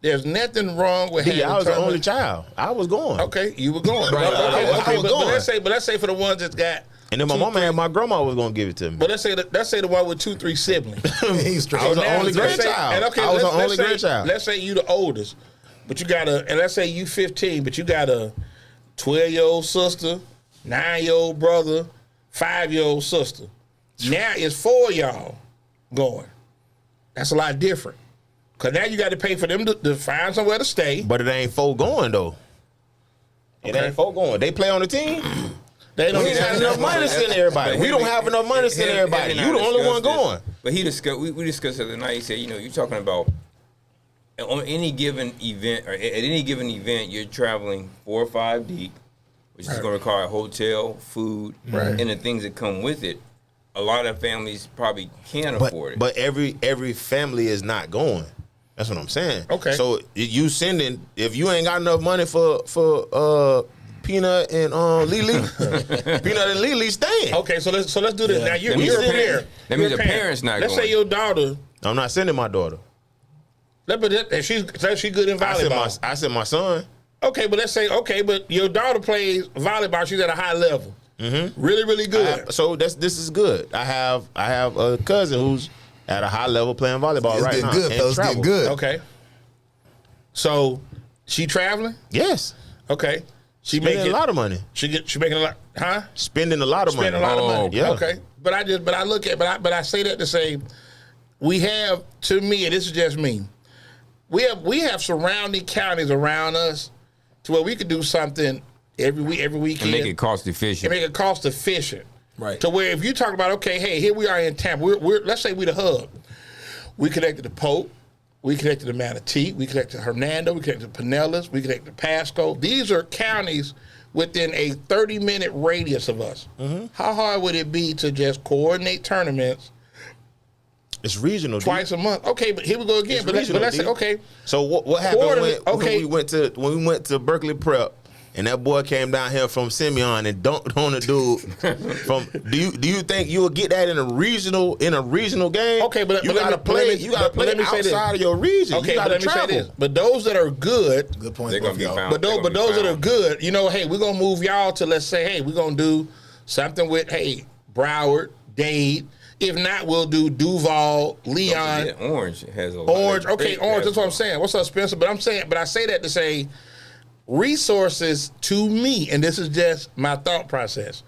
There's nothing wrong with having I was the tournaments. only child. I was going. Okay, you were going. Right. I was but going. let's say for the ones that's got. And then my mama and my grandma was gonna give it to me. But let's say the one with 2-3 siblings. He's I was the now, only let's say- grandchild. and okay, I was the let's only say- grandchild. Let's say you the oldest, but you got and let's say you 15, but you got a 12-year-old sister, 9-year-old brother, 5-year-old sister. Now it's 4 of y'all going. That's a lot different. Cause now you got to pay for them to find somewhere to stay. But it ain't 4 going though. It Okay. ain't 4 going. They play on the team. They don't We ain't have enough money to send everybody. We don't have enough money to send everybody. You the only one going. But we discussed the other night. He said, you're talking about on any given event, or at any given event, you're traveling 4 or 5 deep, which is going to require a hotel, food, and the things that come with it. A lot of families probably can't afford it. But every family is not going. That's what I'm saying. Okay. So you sending, if you ain't got enough money for Peanut and Lily, Peanut and Lily staying. Okay, so let's do this. Yeah. Now you're means a the parent- parent. that means You're the a parent. parent's not Let's going. say your daughter. I'm not sending my daughter. She's good in volleyball. I sent my son. Okay, but let's say but your daughter plays volleyball. She's at a high level. Mm-hmm. Really, really good. So this is good. I have a cousin who's at a high level playing volleyball It's right getting now. good, and fellas. travel. Getting good. Okay. So she traveling? Yes. Okay. She Spending making a lot of money. She making a lot, huh? Spending a lot of money. Spending a lot of money. Yeah. Okay. But I say that to say we have, to me, and this is just me, we have surrounding counties around us to where we could do something every weekend. And make it cost efficient. And make it cost efficient. Right. To where if you talk about, okay, hey, here we are in Tampa. We're let's say we the hub. We connected to Pope. We connected to Manatee. We connected to Hernando. We connected to Pinellas. We connected to Pasco. These are counties within a 30-minute radius of us. Mm-hmm. How hard would it be to just coordinate tournaments It's regional. twice a month? Okay, but here we go again. It's But let's regional, say, dude. okay. So what happened Okay. when we went to Berkeley Prep and that boy came down here from Simeon and dunked on a dude from do you think you will get that in a regional game? Okay, but you let gotta me- play let me- you gotta but let play me say this. outside of your region. Okay, you but gotta let me travel. say this. But those that are good, Good point. They're going to be both of y'all. found. but those that are good, hey, we're gonna move y'all to, let's say, hey, we're gonna do something with, hey, Broward, Dade. If not, we'll do Duval, Leon, Yeah, Orange has a lot. Orange. Okay, Orange. That's what I'm saying. What's up, Spencer? But I say that to say, resources to me, and this is just my thought process.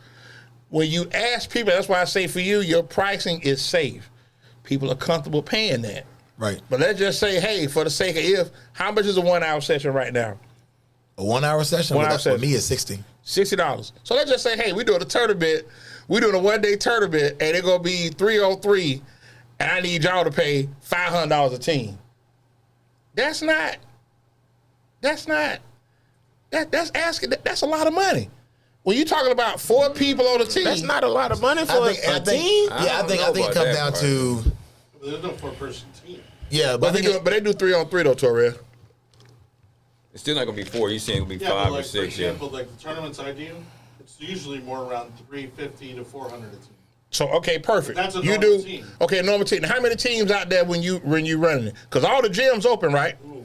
When you ask people, that's why I say for you, your pricing is safe. People are comfortable paying that. Right. But let's just say, hey, for the sake of how much is a 1 hour session right now? A 1 hour session? 1 hour For session. me, it's 60. $60. So let's just say, hey, we're doing a tournament. We're doing a 1 day tournament, and it's going to be 303, and I need y'all to pay $500 a team. That's asking, that's a lot of money. When you're talking about 4 people on a team. That's not a lot of money for a team. Yeah, I think it comes down to. There's no 4-person team. Yeah, But they do 3-on-3 though, Torrell. It's still not going to be 4. You're saying it'll be 5 but or like, 6. for example, like the tournaments I do, it's usually more around 350 to 400 a team. So okay, perfect. That's a you normal do team. Okay, normal team. How many teams out there when you running it? Because all the gyms open, right? Ooh.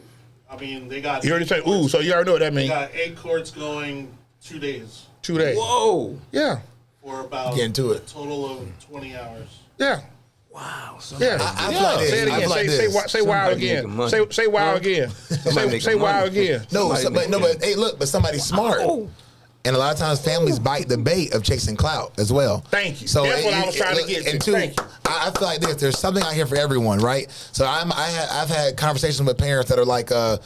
I mean, they got. You already say ooh, so you already know what that They means. got 8 courts going 2 days 2 days. Whoa. Yeah, for about Get into it. a total of 20 hours. yeah. Wow. Yeah. I feel like this. Say it I again. feel like Say this. say wow Somebody again. making money. Say wow again. Say wow again. No, Somebody but making- hey, look, but somebody's smart. And a lot of times families bite the bait of chasing clout as well. Thank you. That's what I was trying to get to. And two, Thank you. I feel like this. There's something out here for everyone, right? So I've had conversations with parents that are like, I'm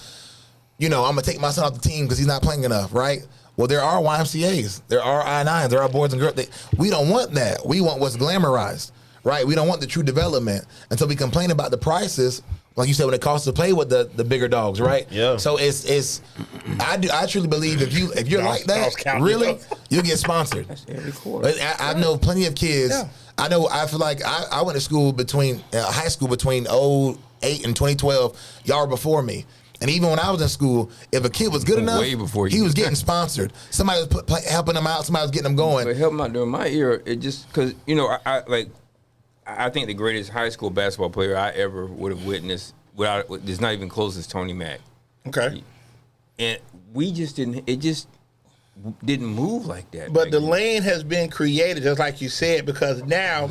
gonna take my son off the team because he's not playing enough, right? Well, there are YMCA's, there are I9s, there are boys and girls. We don't want that. We want what's glamorized, right? We don't want the true development. And so we complain about the prices, like you said, when it costs to play with the bigger dogs, right? Yeah. So I truly believe if you're like that, counting really, up. you'll get sponsored. Every quarter. I know plenty of kids. Yeah. I feel like I went to school high school between 2008 and 2012. Y'all were before me. And even when I was in school, if a kid was good enough, Way before you. he was getting sponsored. Somebody was helping him out. Somebody was getting him going. But helping out during my era, it just because I like I think the greatest high school basketball player I ever would have witnessed, is not even close as Tony Mack. Okay. And we just didn't. It just didn't move like that. But the lane has been created, just like you said, because now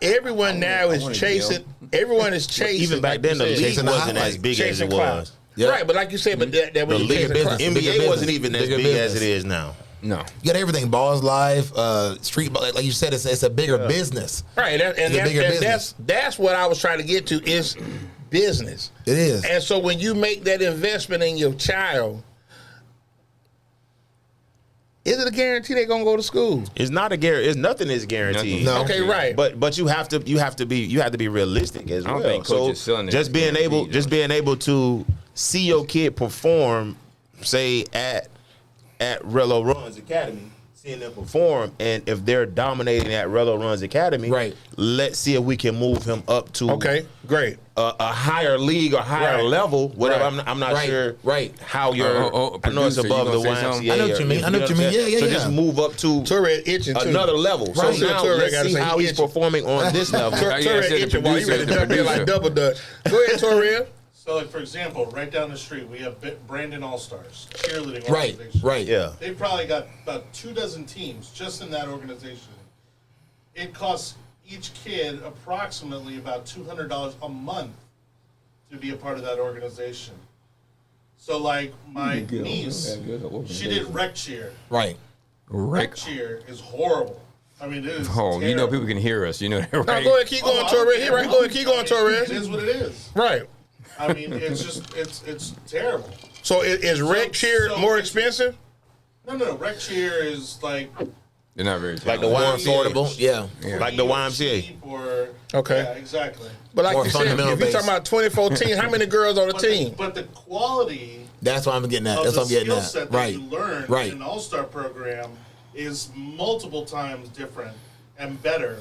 everyone now is chasing. Everyone is chasing. Even back then, the league wasn't as big as it was. Yep. Right, but like you said, but that was the league of business. NBA wasn't even as big as it is now. No, you got everything. Balls Live, street, like you said, it's a bigger business. Right, that's what I was trying to get to is business. It is, and so when you make that investment in your child, is it a guarantee they're gonna go to school? It's not a guarantee. It's nothing is guaranteed. No. Okay, right. But you have to be realistic as well. I don't think coaches selling just being able to see your kid perform, say at Rello Runs Academy, seeing them perform, and if they're dominating at Rello Runs Academy, right? Let's see if we can move him up to great a higher league or higher level. Whatever. Right. I'm not sure how you're. I know it's above the YMCA. I know what you mean. Yeah. So just move up to another level. So now let's see how he's performing on this level. Torred itching while you ready to jump in like double dutch. Go ahead, Torred. So, like, for example, right down the street, we have Brandon All-Stars, cheerleading organization. Right. Yeah. They've probably got about 24 teams just in that organization. It costs each kid approximately about $200 a month to be a part of that organization. So, like, my niece, she did rec cheer. Right. Rec cheer is horrible. I mean, it is terrible. You know people can hear us. You know that, right? No, go ahead, keep going, Torred. Go ahead, keep going, Torred. It is what it is. Right. I mean, it's just, it's terrible. So is rec cheer more expensive? No. Rec cheer is like... They're not very like the YMCA. Affordable. Yeah. Like the YMCA. Okay. Yeah, exactly. But like More you said, if you're talking about 24 teams, how many girls on the team? But the quality... That's what I'm getting at. Of That's what I'm getting skill at. set that you learn in an all-star program is multiple times different and better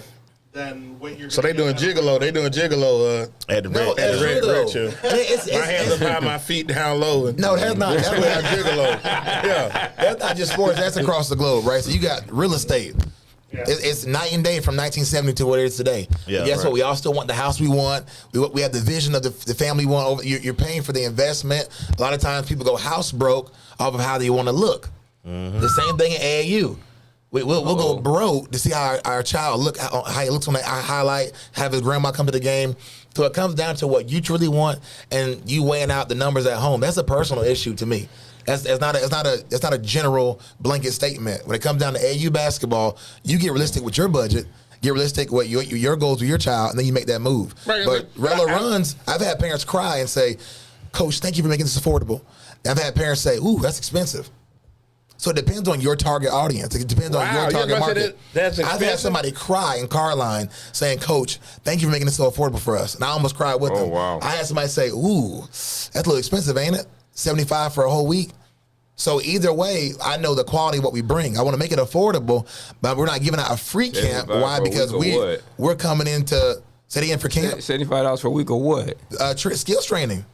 than what you're. So they doing gigolo. They doing gigolo at the red show. My hands up high, my feet down low. No, that's not. That's not gigolo. Yeah, that's not just sports. That's across the globe, right? So you got real estate. Yeah. It's night and day from 1970 to what it is today. Yeah, but guess what? We all still want the house we want. We have the vision of the family we want. You're paying for the investment. A lot of times people go house broke off of how they want to look. Mm-hmm. The same thing at AAU. We'll go broke to see how our child how he looks on that highlight, have his grandma come to the game. So it comes down to what you truly want and you weighing out the numbers at home. That's a personal issue to me. That's not a general blanket statement. When it comes down to AAU basketball, you get realistic with your budget, get realistic with your goals with your child, and then you make that move. Right, but Rello Runs, I've had parents cry and say, "Coach, thank you for making this affordable." I've had parents say, "Ooh, that's expensive." So it depends on your target audience. It depends on your target market. That's I've had somebody cry in car line saying, "Coach, thank you for making this so affordable for us." And I almost cried with them. Wow. I had somebody say, "Ooh, that's a little expensive, ain't it? $75 for a whole week." So either way, I know the quality of what we bring. I want to make it affordable, but we're not giving out a free camp. Why? Because we're coming into in for camp. $75 for a week or what? Skills training.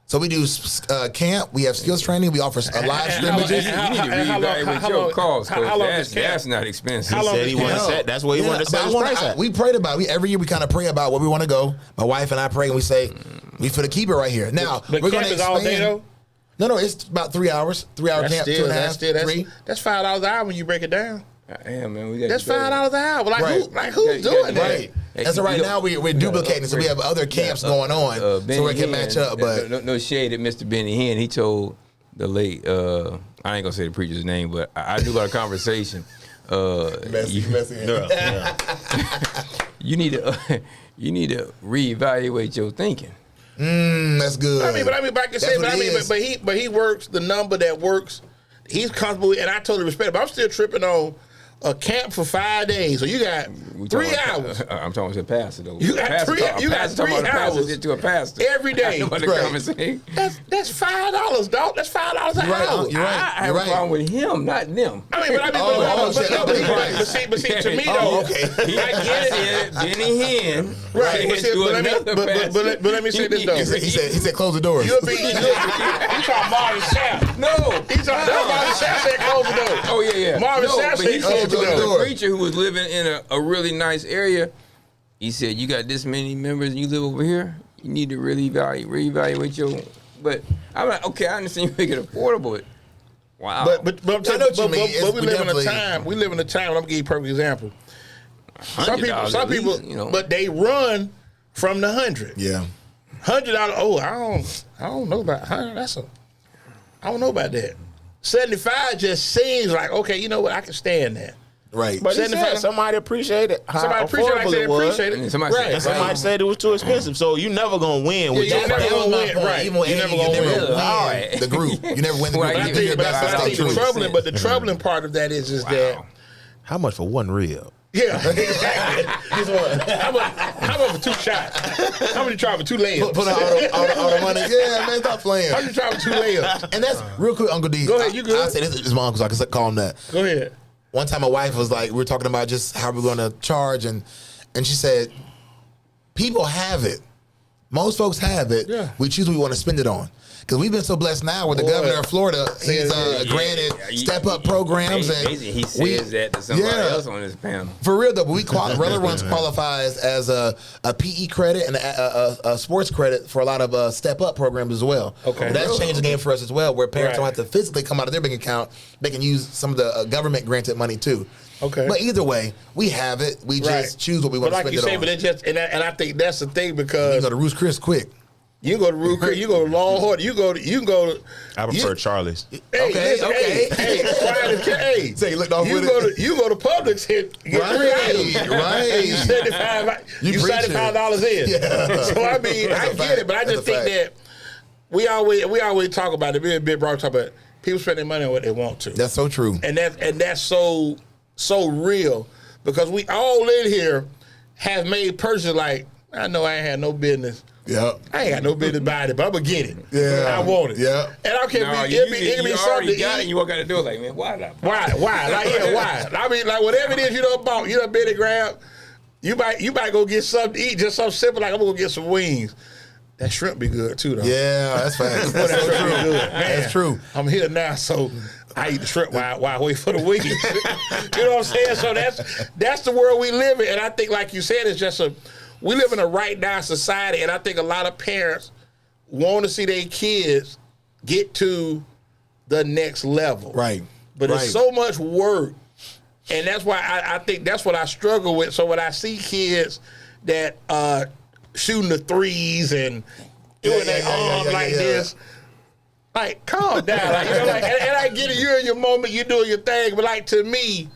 So we do camp. We have skills training. We offer live scrimmages. You need to reevaluate your costs, Coach. That's not expensive. He said he wanted to set. That's what he wanted to set his price at. We prayed about it. Every year we kind of pray about where we want to go. My wife and I pray and we say, we finna keep it right here. Now, we're going to expand. All day, though? No, it's about 3 hours. 3 hour camp, 2.5, 3. That's $5 an hour when you break it down. Yeah, man, that's $5 an hour. Who's doing that? Right. And so right now we're duplicating. So we have other camps going on, so we can match up. But no shade at Mr. Benny Hinn. He told the late I ain't gonna say the preacher's name, but I knew about a conversation. Messy. You need to reevaluate your thinking. That's good. But he works the number that works. He's comfortable with, and I totally respect it. But I'm still tripping on a camp for 5 days. So you got 3 hours. I'm talking to a pastor though. You got 3 hours to a pastor every day. That's $5, dog. That's $5 an hour. You're right. I have a problem with him, not them. But see, to me though, I get it. Benny Hinn, right? But let me say this though. He said close the doors. You talking Marvin Sapp? No, he's talking Marvin Sapp said close the door. Oh yeah. Marvin Sapp said close the door. The preacher who was living in a really nice area, he said, you got this many members and you live over here, you need to really reevaluate your. But I'm like, okay, I understand you make it affordable. Wow. But I'm telling you, but we live in a time. We live in a time. I'm gonna give you a perfect example. Some people, you know. but they run from the 100. Yeah. $100. Oh, I don't know about 100. I don't know about that. 75 just seems like, okay, you know what? I can stand that. Right. But he said somebody appreciated how Somebody appreciate affordable it was. And somebody said, And somebody said it was too expensive. So you never gonna win with Yeah, your you never price. gonna win. Right. Even with You A, never you gonna never win. win All right. the group. You never win the group. Right, You you do your never- best to I stay think true. the troubling part of that is that Wow. How much for one rib? yeah, exactly. How about for 2 shots? How many try for 2 layups? Put out all the money. Yeah, man, stop playing. How many try for 2 layups? And that's real quick, Uncle D. Go ahead, you good. I say this is my uncle, so I can call him that. Go ahead. One time my wife was like, we were talking about just how we're going to charge, and she said, people have it. Most folks have it. Yeah. We choose what we want to spend it on. Because we've been so blessed now with the Boy. governor of Florida. He's granted step-up programs. He says that to somebody else on this panel. For real though, but Rello Runs qualifies as a PE credit and a sports credit for a lot of step-up programs as well. Okay. But that's changed the game for us as well, where parents Right. don't have to physically come out of their bank account. They can use some of the government-granted money too. Okay. But either way, we have it. We just choose what we want But to like spend you it say, on. but it just and I think that's the thing You because go to Roost Chris quick. you go to Root Creek, you go to Longhorn, you can go to. I prefer Charlie's. Hey, Okay, listen, okay. Hey, Say you looked off you with go it. you go to Publix, get Right, 3 items. right. And you $75 in. Yeah. So I mean, That's I a get fact. it, but I That's just a think fact. that we always talk about it. Me and Big Bro talk about people spending money on what they want to. That's so true. And that's so real because we all in here have made purchases like, I know I ain't had no business. Yep. I ain't got no business buying it, but I'm gonna get it. Yeah. I want it. Yeah. And I can't No, be, it can be you something already to got it. eat. You walk out the door like, man, why did I? Why? Like, yeah, why? I mean, like, whatever it is you done bought, you done been and grab, you might go get something to eat, just something simple like I'm gonna go get some wings. That shrimp be good too, though. Yeah, that's facts. Boy, That's that so shrimp be true. good. Man, That's true. I'm here now, so I eat the shrimp while I wait for the wings. You know what I'm saying? So that's the world we live in. And I think, like you said, it's just we live in a right now society, and I think a lot of parents want to see their kids get to the next level. Right. But right. it's so much work. And that's why I think that's what I struggle with. So when I see kids that shooting the threes and doing their arms like this, like, calm down. Like, you know, like, and I get it, you're in your moment, you're doing your thing, but like, to me,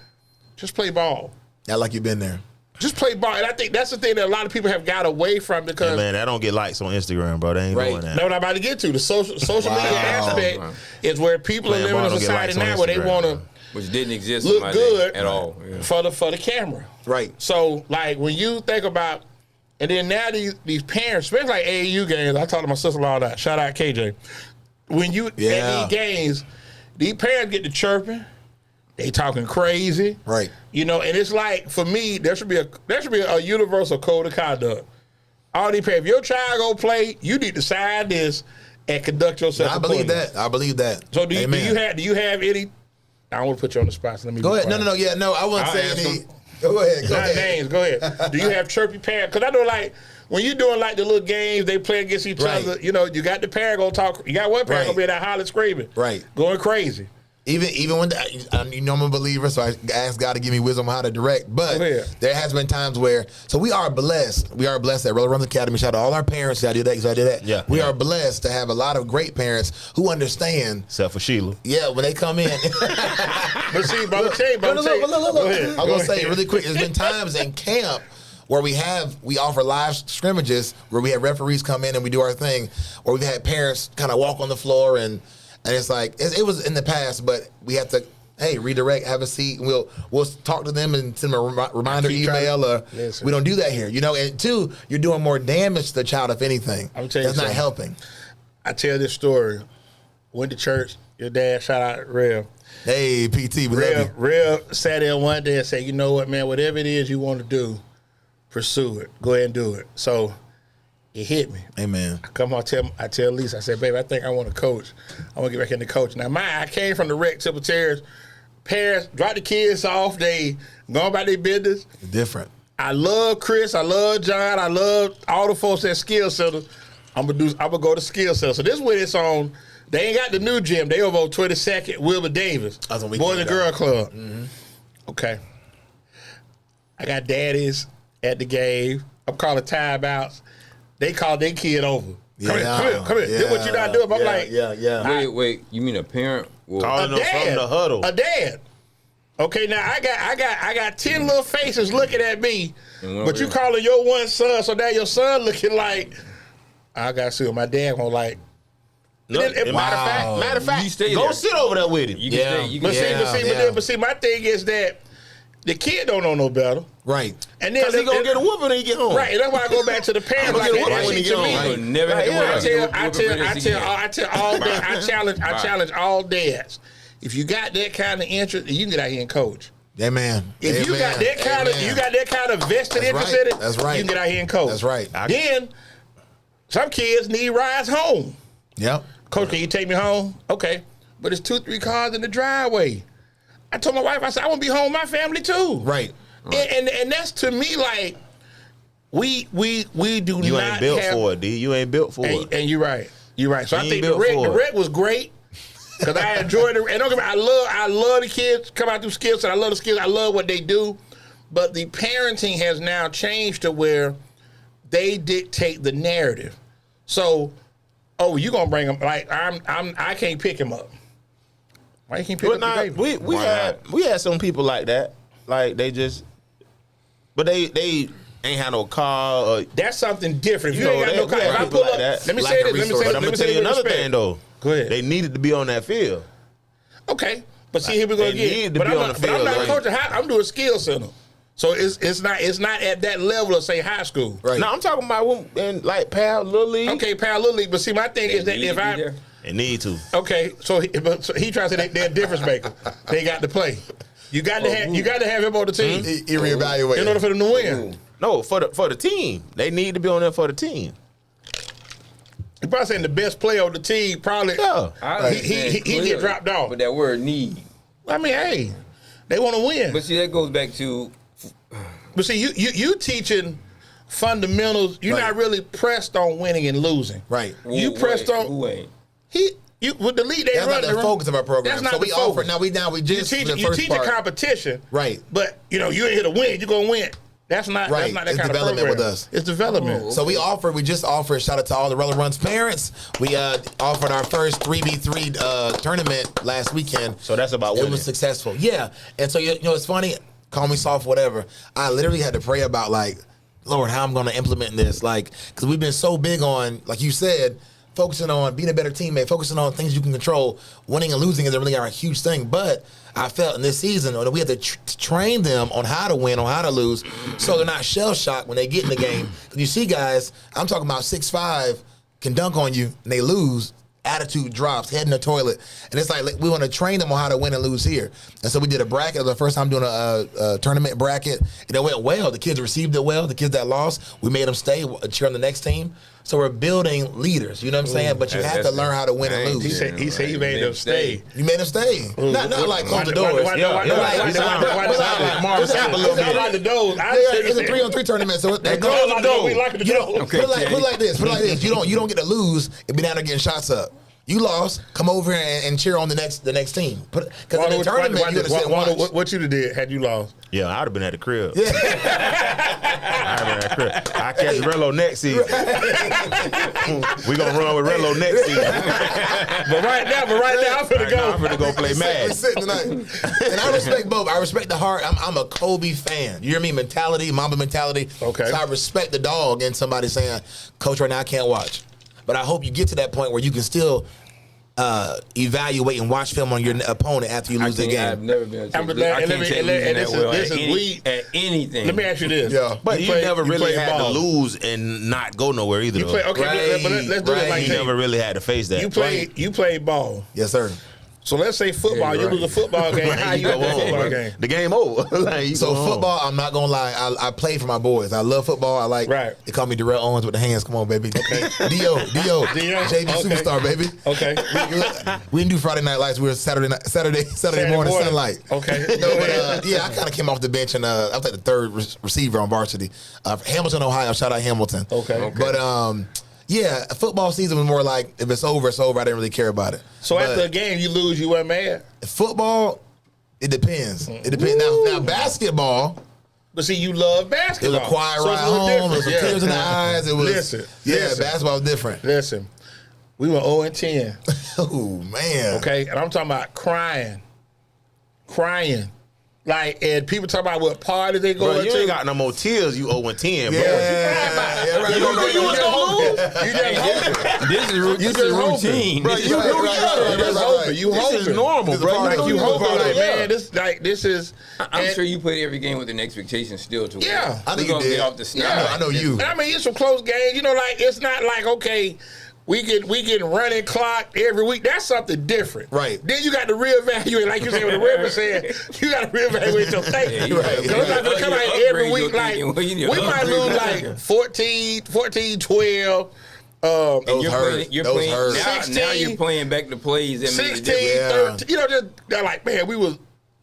just play ball. Not like you've been there. Just play ball. And I think that's the thing that a lot of people have got away from because Yeah, man, that don't get likes on Instagram, bro. They ain't Right. doing that. that's what I'm about to get to. The social media aspect is where people Playing are ball living in don't a get society likes on now where they Instagram, want to bro. Which didn't exist look in my good day at all. Yeah. for the camera. Right. So, like, when you think about, and then now these parents, especially like AAU games, I talked to my sister-in-law that. Shout out KJ. When you at these games, these parents get to chirping. They talking crazy. Right. You know, and it's like, for me, there should be a universal code of conduct. All these parents, if your child go play, you need to sign this and conduct yourself. I believe accordingly. that. I believe that. So do Amen. you have any? I don't want to put you on the spot. So let me Go be ahead. quiet. No. Yeah, no, I wouldn't I'll say ask any. them. Go ahead. Go Not ahead. names. Go ahead. Do you have chirpy parents? Because I know, like, when you're doing like the little games, they play against each Right. other. You know, you got the parent gonna talk. You got one parent Right. gonna be in that holler screaming, Right. going crazy. Even when you know I'm a believer, so I ask God to give me wisdom on how to direct. But Go ahead. there has been times where, so we are blessed. We are blessed at Rello Runs Academy. Shout out to all our parents. I did that. I did that. Yeah. We are blessed to have a lot of great parents who understand. Except for Sheila. Yeah, when they come in. But see, but I'm telling you, No, look. Go ahead. I'm gonna say really quick. There's been times in camp where we offer live scrimmages where we have referees come in and we do our thing, or we've had parents kind of walk on the floor and it's like it was in the past, but we have to redirect, have a seat, and we'll talk to them and send them a reminder email. Listen. We don't do that here, you know. And two, you're doing more damage to the child if anything. I'm telling you that's not something. helping. I tell this story. Went to church. Your dad, shout out Rev. Hey, PT, we love you. Rev sat there one day and said, "You know what, man? Whatever it is you want to do, pursue it. Go ahead and do it." So it hit me. Amen. Come on, I tell Lisa, I said, "Baby, I think I want to coach. I want to get back into coaching." Now, I came from the rec Triple Terrace. Parents drop the kids off. They go about their business. Different. I love Chris. I love John. I love all the folks at Skill Center. I'm gonna go to Skill Center. So this is where it's on. They ain't got the new gym. They over on 22nd, Wilbur Davis. That's what we Boys and Girl Club. Mm-hmm. Okay. I got daddies at the game. I'm calling timeouts. They call their kid over. Come here. Do what you not doing. I'm like, Wait. You mean a parent? Calling them from the huddle. A dad. Okay, now I got 10 little faces looking at me, but you calling your one son, so now your son looking like, I got to see what my dad won't like. No, matter of fact, You stay go there. sit over there with him. You can stay. You can But see, my thing is that the kid don't know no better. Right. And then Because he going to get a whooping when he get home. Right, and that's why I go back to the parents. He Like, gonna get a that whooping when he shit get to home. me. You'll never have to worry about I tell all dads. I challenge all dads. If you got that kind of interest, you can get out here and coach. Yeah, man. If you got that kind of vested interest in it, That's right. you can get out here and coach. That's right. Then some kids need rides home. Yep. Coach, can you take me home? Okay, but it's 2-3 cars in the driveway. I told my wife, I said, I want to be home with my family too. Right. And that's to me like we do You not ain't built have, for it, D. You ain't built for it. and you're right. You're right. So You I ain't think built for the it. rec was great because I enjoyed it. And don't get me, I love the kids come out through skills, and I love the skills. I love what they do. But the parenting has now changed to where they dictate the narrative. So, you gonna bring him like I can't pick him up. Why you can't pick But up the baby? we had some people like that. Like they just, but they ain't had no car. Or, That's something different. If you know, ain't got no car, we had if I people pull like up, that. let me Lack say of this. resources. but I'm gonna tell you another thing though. Go ahead. They needed to be on that field. Okay, but see, here we go They again. need to But be I'm on not, the but I'm field, not right? coaching high. I'm doing skill center, so it's not at that level of say high school. Right. No, I'm talking about in like Pal Little League. Okay, Pal Little League. But see, my thing is that if I They need to. okay, so he tries to say they're a difference maker. They got to play. You got to have him on the team He reevaluated. in order for them to win. No, for the team. They need to be on there for the team. He probably saying the best player on the team probably. Yeah. He get dropped off. But that word need. I mean, hey, they want to win. But see, that goes back to But see, you teaching fundamentals. You're Right. not really pressed on winning and losing. Right. You pressed on who ain't. you with the lead. They That's run not the focus of our program. That's not so the we focus. offer now we just You the first teach part. a competition, Right. But you ain't here to win. You're gonna win. That's not Right. that It's kind of development program. with us. It's development. So we just offered, shout out to all the Rello Runs parents. We offered our first 3v3 tournament last weekend. So that's about It winning. was successful. Yeah. And so, you know, it's funny, call me soft, whatever. I literally had to pray about, like, Lord, how I'm going to implement this. Like, because we've been so big on, like you said, focusing on being a better teammate, focusing on things you can control. Winning and losing isn't really a huge thing. But I felt in this season that we had to train them on how to win, on how to lose, so they're not shell-shocked when they get in the game. You see guys, I'm talking about 6'5", can dunk on you, and they lose. Attitude drops, head in the toilet. And it's like we want to train them on how to win and lose here. And so we did a bracket. It was the first time doing a tournament bracket. And it went well. The kids received it well. The kids that lost, we made them stay, cheer on the next team. So we're building leaders, you know what I'm saying? But you have to learn how to win and lose. He said he made them stay. You made them stay. Not like close the doors. Why the doors? It's a 3-on-3 tournament, so they close the door. We like the doors. Put it like this. You don't get to lose and be down there getting shots up. You lost. Come over here and cheer on the next team. Because in the tournament, you got to sit and watch. What you did had you lost? Yeah, I'd have been at the crib. I'd have been at the crib. I catch Rello next season. We gonna run with Rello next season. But right now, I'm finna go. I'm finna go play We're Mad. sitting tonight. And I respect both. I respect the heart. I'm a Kobe fan. You hear me? Mentality, Mamba mentality. Okay. So I respect the dog and somebody saying, Coach, right now I can't watch. But I hope you get to that point where you can still evaluate and watch film on your opponent after you lose the game. I've never been. I'm I glad- can't and take let me- losing and that this well is- at anything. Let me ask you this. Yeah. But you never really had to lose and not go nowhere either. You though. play okay, Right, but let's do it right. like You this. never really had to face that. You played ball. Yes, sir. So let's say football. Yeah, You right. lose a football game. How you at the football game? The game over. Like, you So go home. football, I'm not gonna lie. I play for my boys. I love football. I like. Right. They call me DurRell Owens with the hands. Come on, baby. Okay. Dio, JV okay. superstar, baby. Okay. We didn't do Friday night lights. We were Saturday morning sunlight. Okay. No, but yeah, I kind of came off the bench and I was like the third receiver on varsity. Hamilton, Ohio. Shout out Hamilton. Okay. But yeah, football season was more like if it's over, it's over. I didn't really care about it. So But after a game, you lose, you weren't mad? football, it depends. It depends. Now basketball. But see, you love It basketball. was a quiet So ride it's a little home. It was different. some tears in the eyes. It was Listen. basketball was different. Listen, we were 0-10. Oh man. Okay, and I'm talking about crying. Like, and people talk about what party they go Bro, you to. ain't got no more tears. You 0-10, bro. Yeah, right. You just hoping. You just hoping. This is You just hoping. routine. Bro, This you is- knew right. You just hoping. You This hoping. is normal, This is bro. a party. Like you You hoping, party, like yeah. man, this is. I'm and- sure you played every game with an expectation still to win. Yeah. I know We're you gonna did. get off the snap. Yeah, I know you. And I mean, it's some close games. You know, like it's not like okay, we get running clock every week. That's something different, Right. Then you got to reevaluate, like you said, what the Reverend said. You got to reevaluate your thinking. Yeah, right. Because it's not gonna come out You every upgrade week. your Like thinking. Well, you need we to might upgrade lose your like thinking. 14, 12. Those You're hurt. playing, you're Those playing hurt. now, 16, now you're playing back the plays that make 16, the difference. 13. You know, just they're like, man, we was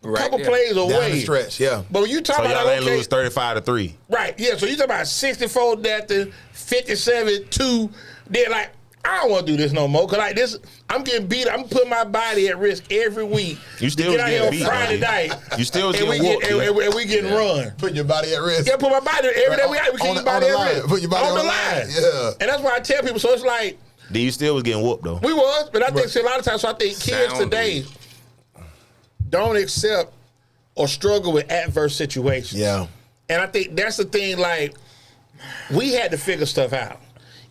a Right couple there. plays Down away. the stretch, yeah. But when you talk So about y'all like, ain't okay, lose 35-3. right, yeah. So you talk about 64-0, 57-2. Then like, I don't want to do this no more because like this, I'm getting beat. I'm putting my body at risk every week. You still to get was out here on getting beat, Friday man. night. You still was and we getting get whooped, and we getting run. Putting your body at risk. Yeah, put my body every day. We On keep the- your body on the at line. risk. Put your body on the on the line. line. Yeah. And that's why I tell people. So it's like Then you still was getting whooped, though. we was, but I think see, a lot of times. So I think kids Soundly. today don't accept or struggle with adverse situations. Yeah. And I think that's the thing, like, we had to figure stuff out.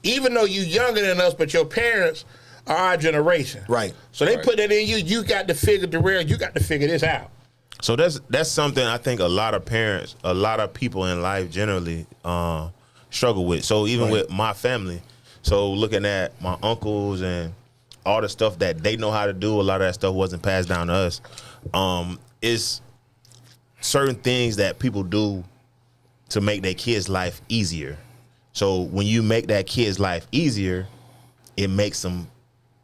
Even though you younger than us, but your parents are our generation. Right. So they Right. put that in you. You got to figure you got to figure this out. So that's something I think a lot of parents, a lot of people in life generally struggle with. So even with my family, so looking at my uncles and all the stuff that they know how to do, a lot of that stuff wasn't passed down to us. It's certain things that people do to make their kids' life easier. So when you make that kid's life easier, it makes them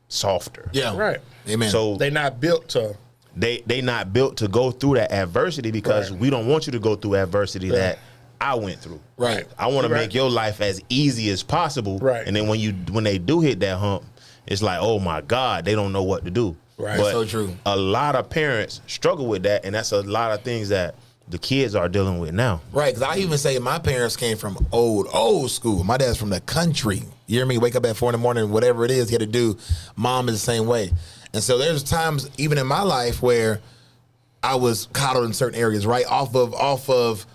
softer. Yeah. Right. Amen. So They not built to. they not built to go through that adversity because Right. we don't want you to go through adversity that I went through. Right. I want to Right. make your life as easy as possible. Right. And then when they do hit that hump, it's like, oh my God, they don't know what to do. Right. But So true. a lot of parents struggle with that, and that's a lot of things that the kids are dealing with now. Right, because I even say my parents came from old school. My dad's from the country. You hear me? Wake up at 4 in the morning, whatever it is he had to do. Mom is the same way. And so there's times even in my life where I was coddled in certain areas, right? Off of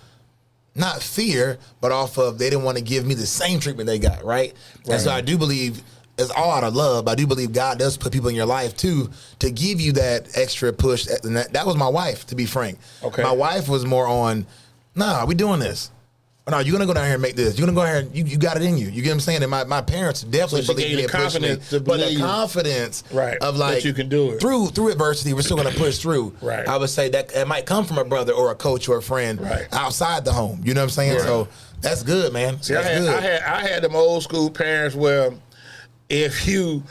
not fear, but off of they didn't want to give me the same treatment they got, right? And so I do believe it's all out of love. I do believe God does put people in your life too to give you that extra push. And that was my wife, to be frank. Okay. My wife was more on, nah, we doing this. No, you're gonna go down here and make this. You're gonna go here and you got it in you. You get what I'm saying? And my parents definitely So she believed gave me you and pushed me. confidence to But the believe- confidence Right, of that like you can do it. through adversity, we're still gonna push through. Right. I would say that it might come from a brother or a coach or a friend Right. outside the home. You know what I'm saying? Right. So that's good, man. See, That's good. I had them old school parents where if you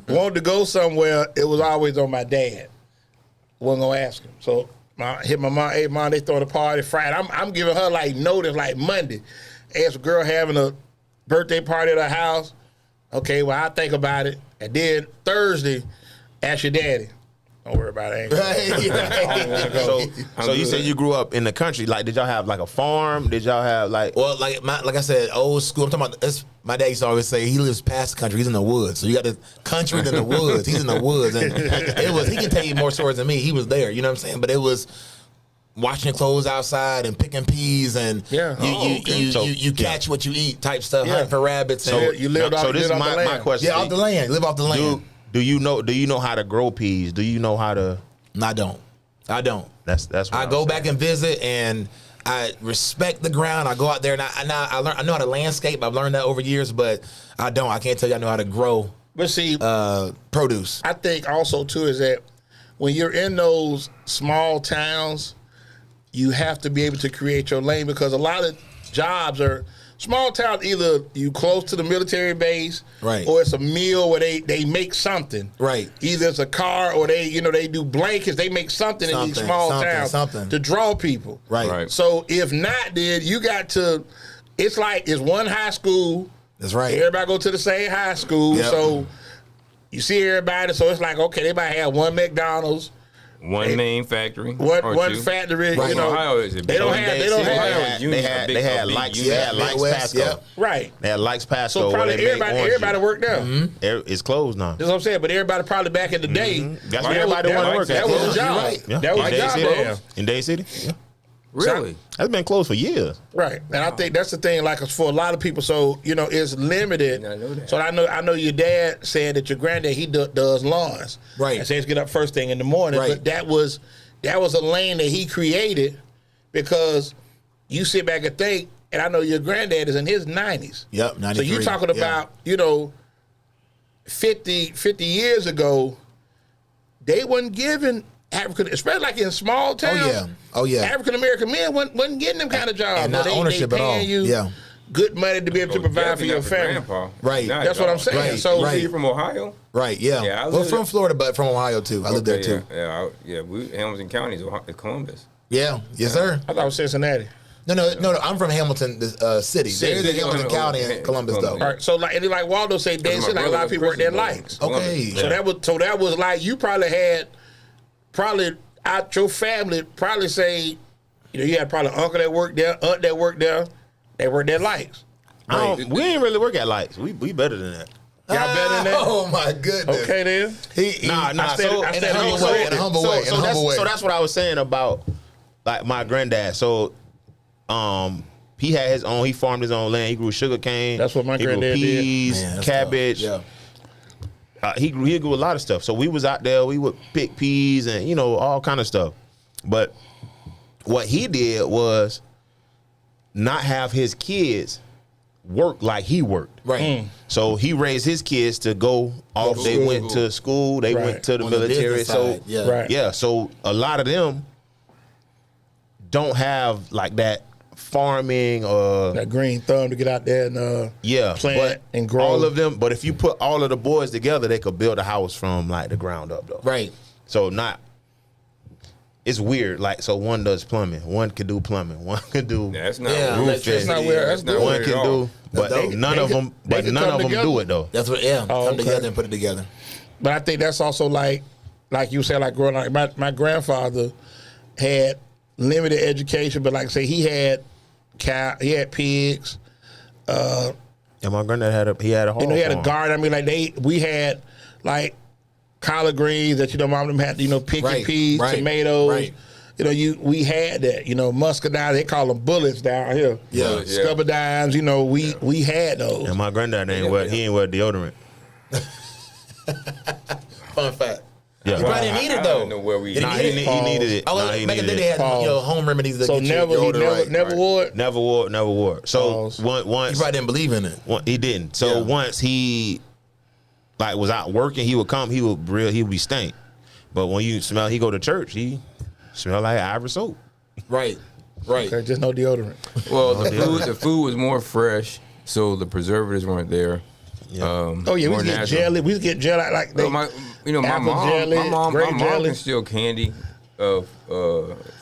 wanted to go somewhere, it was always on my dad. Wasn't gonna ask him. So hit my mom. Hey, mom, they throwing a party Friday. I'm giving her like notice like Monday. Ask a girl having a birthday party at her house. Okay, well I think about it. And then Thursday, ask your daddy. Don't worry about it. So you said you grew up in the country. Like, did y'all have like a farm? Did y'all have like? Well, like I said, old school. I'm talking about. My dad used to always say he lives past the country. He's in the woods. So you got the country than the woods. He's in the woods, and he can tell you more stories than me. He was there. You know what I'm saying? But it was washing your clothes outside and picking peas and Yeah. you catch what you eat type stuff. Yeah. Hunting for rabbits. So And, you lived off, So this is lived off the my land. question. yeah, off the land. Live off the land. Do you know how to grow peas? Do you know how to? No, I don't. That's what I I'm go saying. back and visit, and I respect the ground. I go out there, and I know how to landscape. I've learned that over years, but I don't. I can't tell you I know how to grow But see, produce. I think also too is that when you're in those small towns, you have to be able to create your lane because a lot of jobs are small towns. Either you close to the military base, right, or it's a mill where they make something, right. Either it's a car or they do blankets. They make something in these small towns to draw people, right. So if not, then you got to. It's like it's one high school. That's right. Everybody go to the same high school, so you see everybody. So it's like okay, they might have one McDonald's. One main factory, one factory. Right. You know, Ohio is a big. they had Likes Pasco. Right. They had Likes Pasco. So probably everybody worked there. Mm-hmm. It's closed now. That's what I'm saying. But everybody probably back in the day. That's what everybody wanted to work at. That was a job. Right. Yeah. That was a job, bro. In Dade City. Yeah. Really? That's been closed for years. Right, and I think that's the thing. Like for a lot of people, so it's limited. I know that. So I know your dad said that your granddad he does lawns. Right. And says get up first thing in the morning. Right. But that was a lane that he created because you sit back and think, and I know your granddad is in his 90s. Yep, 93. So you're talking about 50 years ago, they wasn't giving African, especially like in small towns. Oh yeah. African American men wasn't getting them kind of jobs. And not ownership at all. You good money to be able to provide for your family. Grandpa. Right. That's what I'm saying. Right. So Right. You from Ohio? Right. Yeah. Yeah, I Well, lived from there. Florida, but from Ohio too. I lived there too. Hamilton County is Columbus. Yeah. Yes, sir. I thought it was Cincinnati. No. I'm from Hamilton, city. There's a Hamilton County and Columbus though. All right. So like Waldo said, Dade City, like a lot of people work there likes. Okay. So that was like you probably had out your family probably say, you had probably uncle that worked there, aunt that worked there. They worked there likes. We ain't really work at Likes. We better than that. Y'all better than that? Oh my goodness. Okay then. Nah. I said in a humble way. So that's what I was saying about like my granddad. So he had his own. He farmed his own land. He grew sugar cane. That's what my he grew granddad did. peas, Man, that's cabbage. tough. Yeah. He grew a lot of stuff. So we was out there. We would pick peas and all kind of stuff. But what he did was not have his kids work like he worked. Right. So he raised his kids to go off. to They school. went to school. They Right. went to the On the military. business So side, yeah. Right. yeah. So a lot of them don't have like that farming or That green thumb to get out there and plant but and grow. all of them. But if you put all of the boys together, they could build a house from like the ground up though. Right. So it's weird. Like so, one does plumbing, one can do plumbing, one can do That's not Yeah, roofing. that's not weird. That's not good. one weird can at all. do, but That's dope. none They of could- them. they But could none come of them together. do it though. That's what. Oh, Come okay. together and put it together. But I think that's also like you said, like growing up. My grandfather had limited education, but like I say, he had cow, he had pigs. And my granddad had a hog He had a farm. garden. I mean, like we had like collard greens that mom and them had. Picking Right, peas, right, tomatoes. right. We had that. Muscadine. They call them bullets down here. Yeah. Bullets, yeah. Scupperdines. We had those. And my granddad ain't wear deodorant. Fun fact. Yeah. You probably didn't need it I though. don't know where we. Did Nah, he he need it? needed it. Oh, Nah, he back in needed the day, it. they had home remedies that So get you never, your he odor right. never wore it. Never wore it. So Pause. You once probably didn't believe in it. he didn't. So Yeah. once he was out working, he would be stank. But when you smell, he go to church, he smell like Ivory soap. Right. Right. Okay, just no deodorant. Well, the food was more fresh, so the preservatives weren't there. Yeah. Oh yeah, we more used to get natural. jelly. We used to get jelly like Well, they, my apple mom, jelly, my mom grape jelly. can still candy of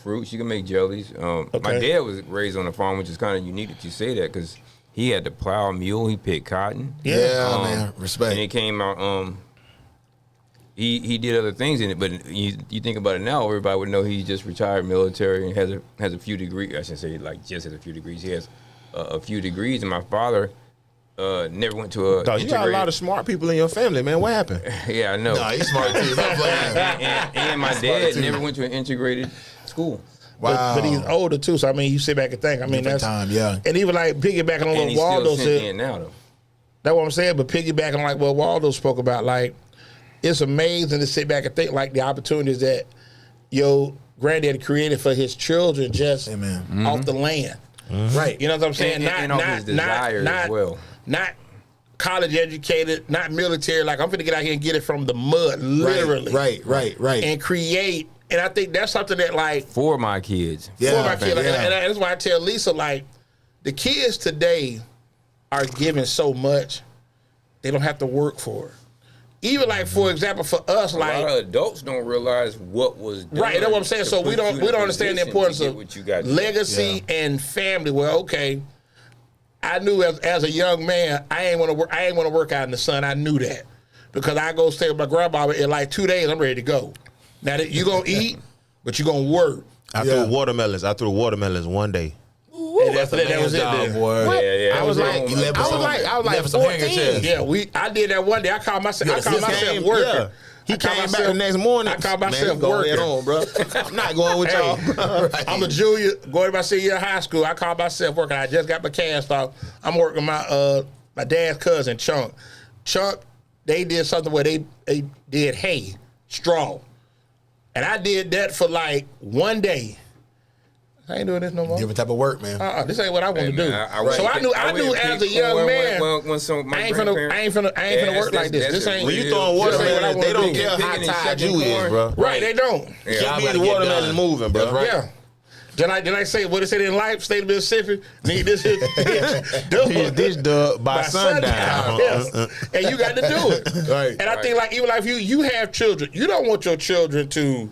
fruit. She can make jellies. My Okay. dad was raised on a farm, which is kind of unique that you say that because he had to plow a mule. He picked cotton. Yeah, man. Respect. And it came out. He did other things in it, but you think about it now, everybody would know he just retired military and has a few degrees. I shouldn't say like just has a few degrees. He has a few degrees, and my father never went to a. Dog, you got a lot of smart people in your family, man. What happened? Yeah, I know. Nah, he's smart too. Stop playing. and my dad never went to an integrated school. Wow. But he's older too, so I mean, you sit back and think. I mean, Different that's time, yeah. And even like piggybacking on And what he's Waldo still said. sentient now, though. That's what I'm saying. But piggybacking on like what Waldo spoke about, like it's amazing to sit back and think like the opportunities that your granddaddy created for his children just off the land. Right. You know what I'm saying? And off his desires as well. Not college educated, not military. Like, I'm finna get out here and get it from the mud, literally. Right. And create. And I think that's something that, like, For my kids. for my kids. Like, and that's why I tell Lisa, like, the kids today are given so much, they don't have to work for it. Even, like, for example, for us, like, a lot of adults don't realize what was done. right, that's what I'm saying. So we don't understand the importance of legacy and family. Well, okay, I knew as a young man, I ain't want to work out in the sun. I knew that because I go stay with my grandma in like 2 days. I'm ready to go. Now that you gonna eat, but you gonna work. I threw watermelons one day. And that was it, then. boy. Yeah. I was like 14. Yeah, I did that one day. I called myself working. Yeah. He came back the next morning. I called myself go working. ahead on, bro. I'm not going with y'all. I'm a junior, going to my senior year of high school. I called myself working. I just got my cast off. I'm working my dad's cousin, Chunk. Chunk, they did something where they did hay, straw. And I did that for like 1 day. I ain't doing this no more. Different type of work, man. This ain't what I want to do. So I knew as a young man, I ain't finna work like this. This ain't. When you throwing watermelon, they don't care how Picking and tired shucking you is, corn. bro. Right, they don't. Keep me the watermelon moving, bro. Right. Yeah. Then I say what it said in life, state of Mississippi, need this shit This dub by sundown. Yes. And you got to do it. Right. And I think like even like if you have children, you don't want your children to.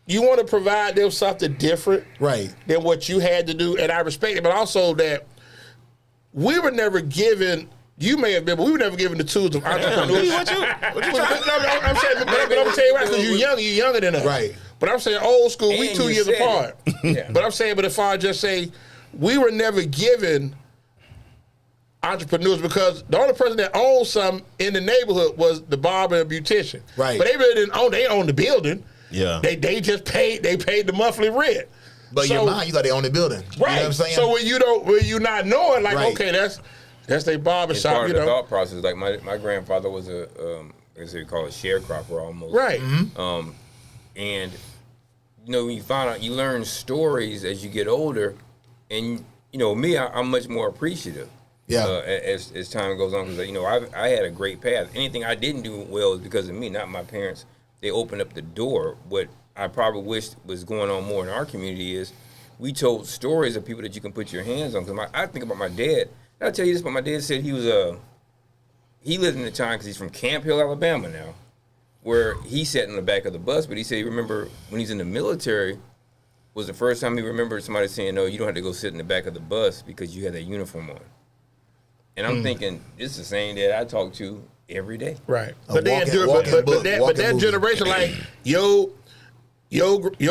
You want to provide them something different, Right. than what you had to do, and I respect it. But also that we were never given. You may have been, but we were never given the tools of entrepreneurship. I'm saying, but I'm gonna tell you right because you're younger than us, Right. But I'm saying old school, we And 2 you years said apart. Yeah. But I'm saying, but if I just say we were never given entrepreneurs because the only person that owned something in the neighborhood was the barber and beautician. Right. But they really didn't own. They owned the building. Yeah. They just paid. They paid the monthly rent. But So- your mind, you thought they owned the building. Right. You know what I'm saying? So when you not knowing, like, Right. okay, that's their barber It's shop, part you of the know. thought process. Like my grandfather was a, as they call it, sharecropper almost. Right. And when you find out, you learn stories as you get older, and me, I'm much more appreciative. Yeah. As time goes on, because I had a great path. Anything I didn't do well is because of me, not my parents. They opened up the door. What I probably wished was going on more in our community is we told stories of people that you can put your hands on. Because I think about my dad. I'll tell you this, but my dad said he lived in the time because he's from Camp Hill, Alabama now, where he sat in the back of the bus. But he said he remember when he's in the military was the first time he remembered somebody saying, "No, you don't have to go sit in the back of the bus because you have that uniform on." And I'm thinking, this is the same dad I talk to every day. Right. A But then, walking book, but that walking movie. generation, like your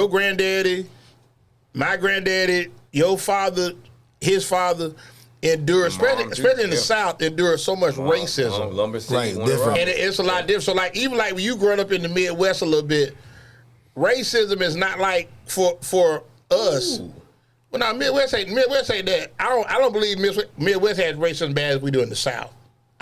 granddaddy, my granddaddy, your father, his father, endured, especially in the South, endured so much racism. Lumber City, Right, one different. around. And it's a lot different. So like even like when you growing up in the Midwest a little bit, racism is not like for us. Ooh. Well, now Midwest ain't that. I don't believe Midwest has racism as bad as we do in the South.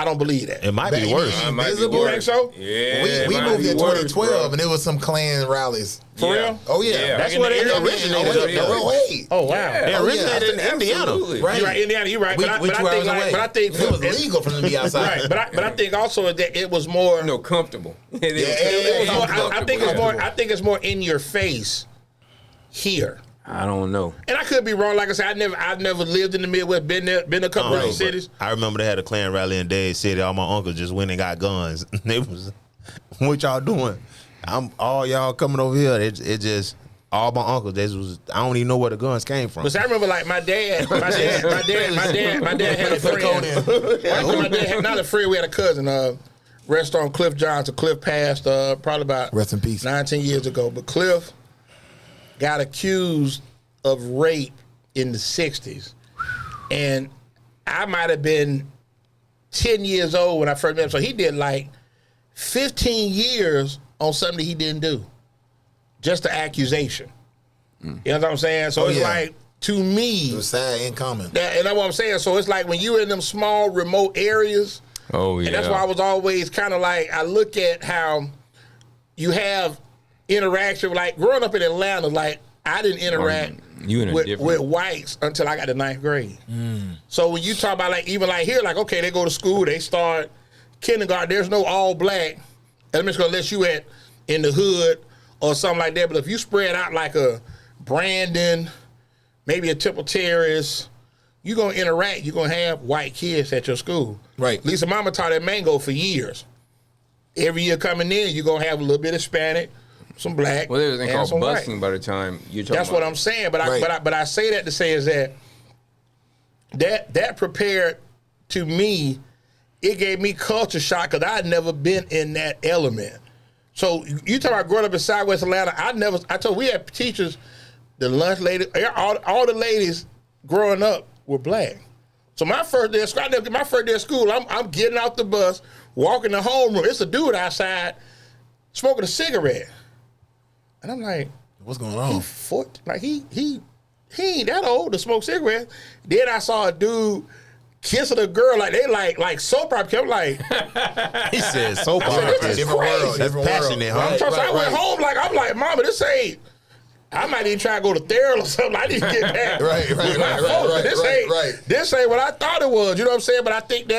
I don't believe that. It might be worse. It might be Visible. You worse. think so? Yeah, we it might moved be in worse, 2012, bro. and it was some Klan rallies. For Yeah. real? Oh, yeah. Yeah. That's in where the they area? originated. Oh wow. Yeah. They Oh, originated in yeah. Indiana. Absolutely. Right. You're right, Indiana. You're right. We But 2 hours away. I think it was legal for them to be outside. Right, but I think also that it was more. Comfortable. It was more I think it's more. comfortable. I think it's more in your face here. I don't know. And I could be wrong. Like I said, I've never lived in the Midwest. Been there. Been a couple of these cities. I remember they had a Klan rally in Dade City. All my uncles just went and got guns. They was, what y'all doing? All y'all coming over here. It just all my uncles. They was. I don't even know where the guns came from. But see, I remember like my dad had a friend. My dad had not a friend. We had a cousin. Rest on Cliff Johnson. Cliff passed probably about Rest in peace. 19 years ago. But Cliff got accused of rape in the 60s. And I might have been 10 years old when I first met him. So he did like 15 years on something that he didn't do. Just the accusation. You know what I'm saying? So it's yeah. like, to me, It was sad and common. and that's what I'm saying. So it's like when you're in them small, remote areas, Oh, yeah. and that's why I was always kind of like, I look at how you have interaction. Like growing up in Atlanta, like I didn't interact You in a with different. whites until I got to 9th grade. So when you talk about like even like here, like okay, they go to school, they start kindergarten. There's no all black elementary school unless you in the hood or something like that. But if you spread out like a Brandon, maybe a Temple Terrace, you're gonna interact. You're gonna have white kids at your school. Right. Lisa Mama taught at Mango for years. Every year coming in, you're gonna have a little bit of Hispanic, some black, Well, there's a thing and called some white. busing by the time you're talking. That's what I'm saying. But I say that to say is that prepared to me. It gave me culture shock because I'd never been in that element. So you talk about growing up in Southwest Atlanta. I told we had teachers, the lunch lady, all the ladies growing up were black. So my first day of school, I'm getting off the bus, walking the homeroom. It's a dude outside smoking a cigarette, and I'm like, What's going on? he ain't that old to smoke cigarettes. Then I saw a dude kissing a girl like they like soap opera. I'm like, He said soap I said, opera. this is Different crazy. world. That's Different passionate, world. huh? Right, So I went right. home I'm like, Mama, this ain't. I might even try to go to therapy or something. I need to get back. Right. This ain't what I thought it was. You know what I'm saying? But I think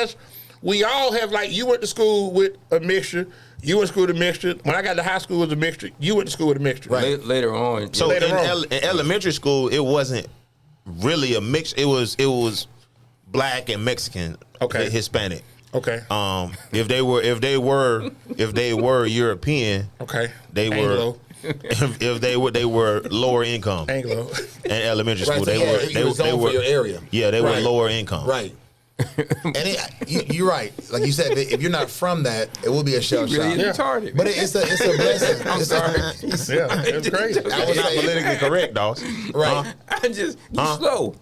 we all have like you went to school with a mixture. You went to school with a mixture. When I got to high school, it was a mixture. You went to school with a mixture. Right. Later on. So Later in, on. in elementary school, it wasn't really a mix. It was black and Mexican, Okay. Hispanic. Okay. If they were European, Okay. they were. Anglo. If they were lower income Anglo. in elementary Right. school, So they were for your area. yeah, they were Right. lower income. Right. And you're right. Like you said, if you're not from that, it will be a shell Really shock. retarded. But it's a blessing. I'm It's sorry. Yeah, it's crazy. I would It's not say, politically correct, dog. right. You slow.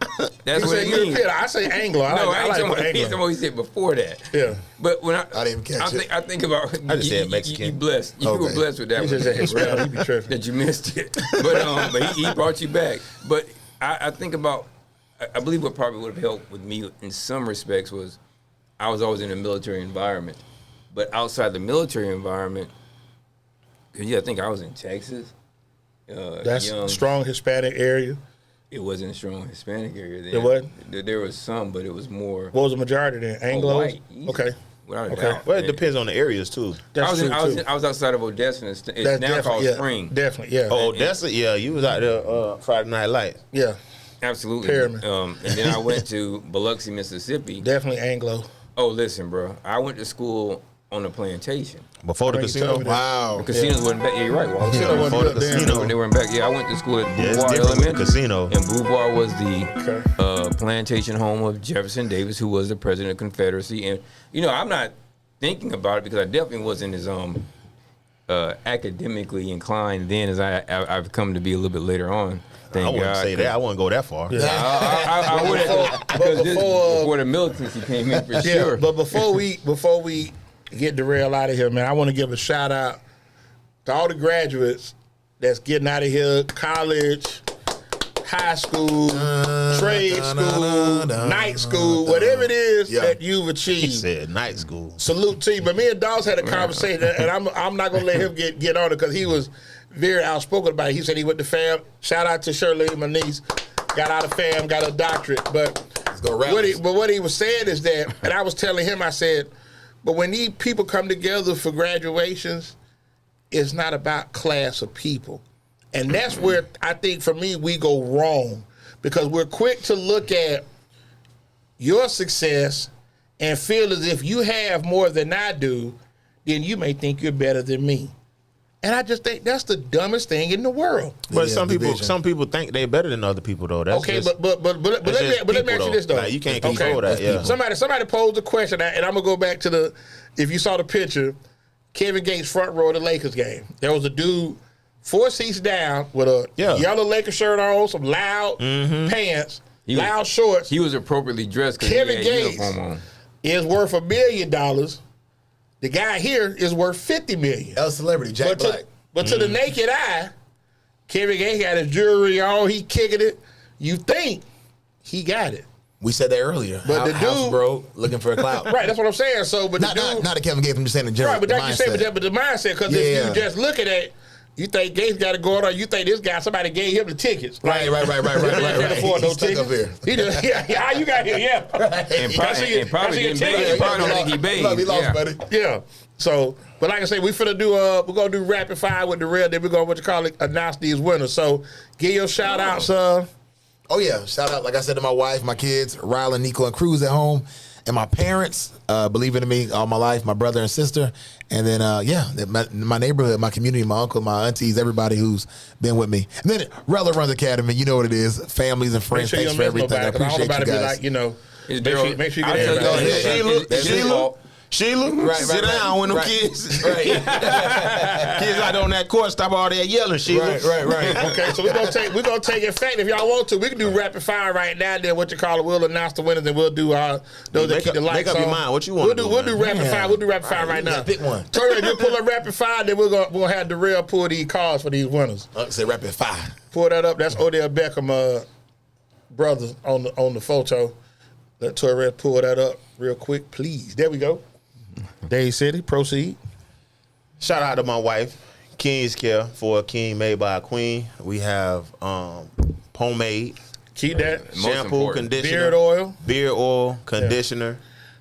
That's You what say it means. European. I say Anglo. I No, like I ain't talking Anglo. about what he said before that. Yeah. But when I didn't catch it. I think about. I just said Mexican. You blessed. You were Okay. blessed with that He one. just said Hispanic. He be tripping. That you missed it. But he brought you back. But I think about. I believe what probably would have helped with me in some respects was I was always in a military environment, but outside the military environment, because I think I was in Texas. That's young. strong Hispanic area. It wasn't a strong Hispanic area then. It wasn't? There was some, but it was more What was the majority then? Anglos? white. Easy. Okay. Without a Okay. doubt. Well, it depends on the areas too. That's true, too. I was outside of Odessa, and it's That's now definitely, called yeah, Spring. Definitely, yeah. Oh, that's it. Yeah, you was out there Friday Night Lights. Yeah, Absolutely. Pyramid. And then I went to Biloxi, Mississippi. definitely Anglo. Oh, listen, bro. I went to school on a plantation. Before the Right, you casino. told me that. Wow. The casinos wasn't back. Yeah, you're right, Waldo. Casino wasn't Before the built then. casino. They weren't back. Yeah, I went to school at Yeah, it's Boulevard different with the Elementary. casino. And Boulevard was Okay. the plantation home of Jefferson Davis, who was the president of the Confederacy. And, I'm not thinking about it because I definitely wasn't as academically inclined then as I've come to be a little bit later on. Thank I wouldn't God, say that. I wouldn't go that far. I would have because before the militancy came in for Yeah, sure. but before we get DurRell out of here, man, I want to give a shout out to all the graduates that's getting out of here, college, high school, trade school, night school, whatever it is Yeah. that you've He achieved. said night school. Salute to you. But me and Dawes had a conversation, and I'm not gonna let him get on it because he was very outspoken about it. He said he went to FAM. Shout out to Shirley, my niece. Got out of FAM, got a doctorate. But go rallies. what he was saying is that, and I was telling him, I said, but when these people come together for graduations, it's not about class of people. And that's where I think for me we go wrong, because we're quick to look at your success and feel as if you have more than I do, then you may think you're better than me. And I just think that's the dumbest thing in the world. But Yeah, some people think they're better than other people though. That's Okay, just, but let me ask you this though. Like, you can't Okay. control that. Yeah. Somebody posed a question, and I'm gonna go back to if you saw the picture, Kevin Gates front row of the Lakers game. There was a dude 4 seats down with a yellow Lakers shirt on, some loud pants, loud shorts. He was appropriately dressed because he Kevin had Gates uniform on. is worth $1 million. The guy here is worth $50 million. El Celebrity, Jack Black. But to the naked eye, Kevin Gates got his jewelry on, he kicking it. You think he got it. We said that earlier. But the House dude- bro looking for a clout. Right, that's what I'm saying. So, but Not the dude, a Kevin Gates. I'm just saying in general. right, but the like you said, mindset. but the mindset, because Yeah, if yeah. you just looking at You think Gates got to go on, or you think this guy, somebody gave him the tickets? Right. He can't afford no He's stuck tickets. up here. He just, how you got here? Yeah. And probably didn't pay. He probably don't think he paid. He lost, buddy. Yeah. So, but like I say, we're gonna do rapid fire with DurRell. Then we're gonna announce these winners. So, give your shout outs. Oh yeah, shout out, like I said, to my wife, my kids, Rylan, Nico, and Cruz at home, and my parents, believing in me all my life, my brother and sister, and then my neighborhood, my community, my uncle, my aunties, everybody who's been with me. And then Rello Runs Academy, you know what it is, families and friends. Thanks for everything. I appreciate you guys. Make sure you get everybody. Sheila, sit down when them kids. Right. Kids out on that court, stop all that yelling, Sheila. Right. Okay, so we're gonna take effect. If y'all want to, we can do rapid fire right now. Then we'll announce the winners, and we'll do those that keep the lights on. Make up your mind. What you want? We'll do rapid fire. We'll do rapid fire right now. Pick one. Tori, you pull up rapid fire. Then we'll have DurRell pull these cards for these winners. Say rapid fire. Pull that up. That's Odell Beckham, brother on the photo. Let Tori pull that up real quick, please. There we go. Dade City, proceed. Shout out to my wife, King's Care, for a king made by a queen. We have homemade Keep that. shampoo, conditioner, beard oil, conditioner,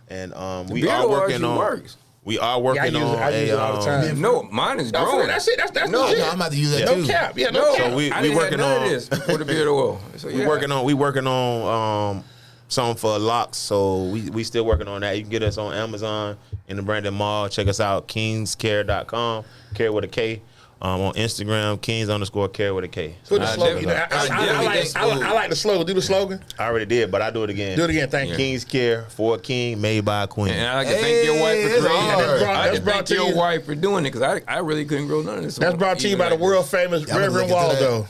and we Beard are oil working actually on. works. We are working on I use it all the time. No, mine is growing. That's it. That's No, legit. I'm about to use that No too. cap. Yeah, No, no cap. So we I didn't working have none on of this before the beard oil. So, we working on something for locks. So we still working on that. You can get us on Amazon in the Brandon Mall. Check us out, kingscare.com, care with a K. On Instagram, Kings_care with a K. Put the slogan. I like the slogan. Do the slogan. I already did, but I do it again. Do it again. Thank you. King's Care for a king made by a queen. And I like to thank your wife for Hey, creating that's it. hard. I like That's to brought thank to your you. wife for doing it because I really couldn't grow none of this. That's brought to you by the world famous I'm Reverend gonna look into Waldo.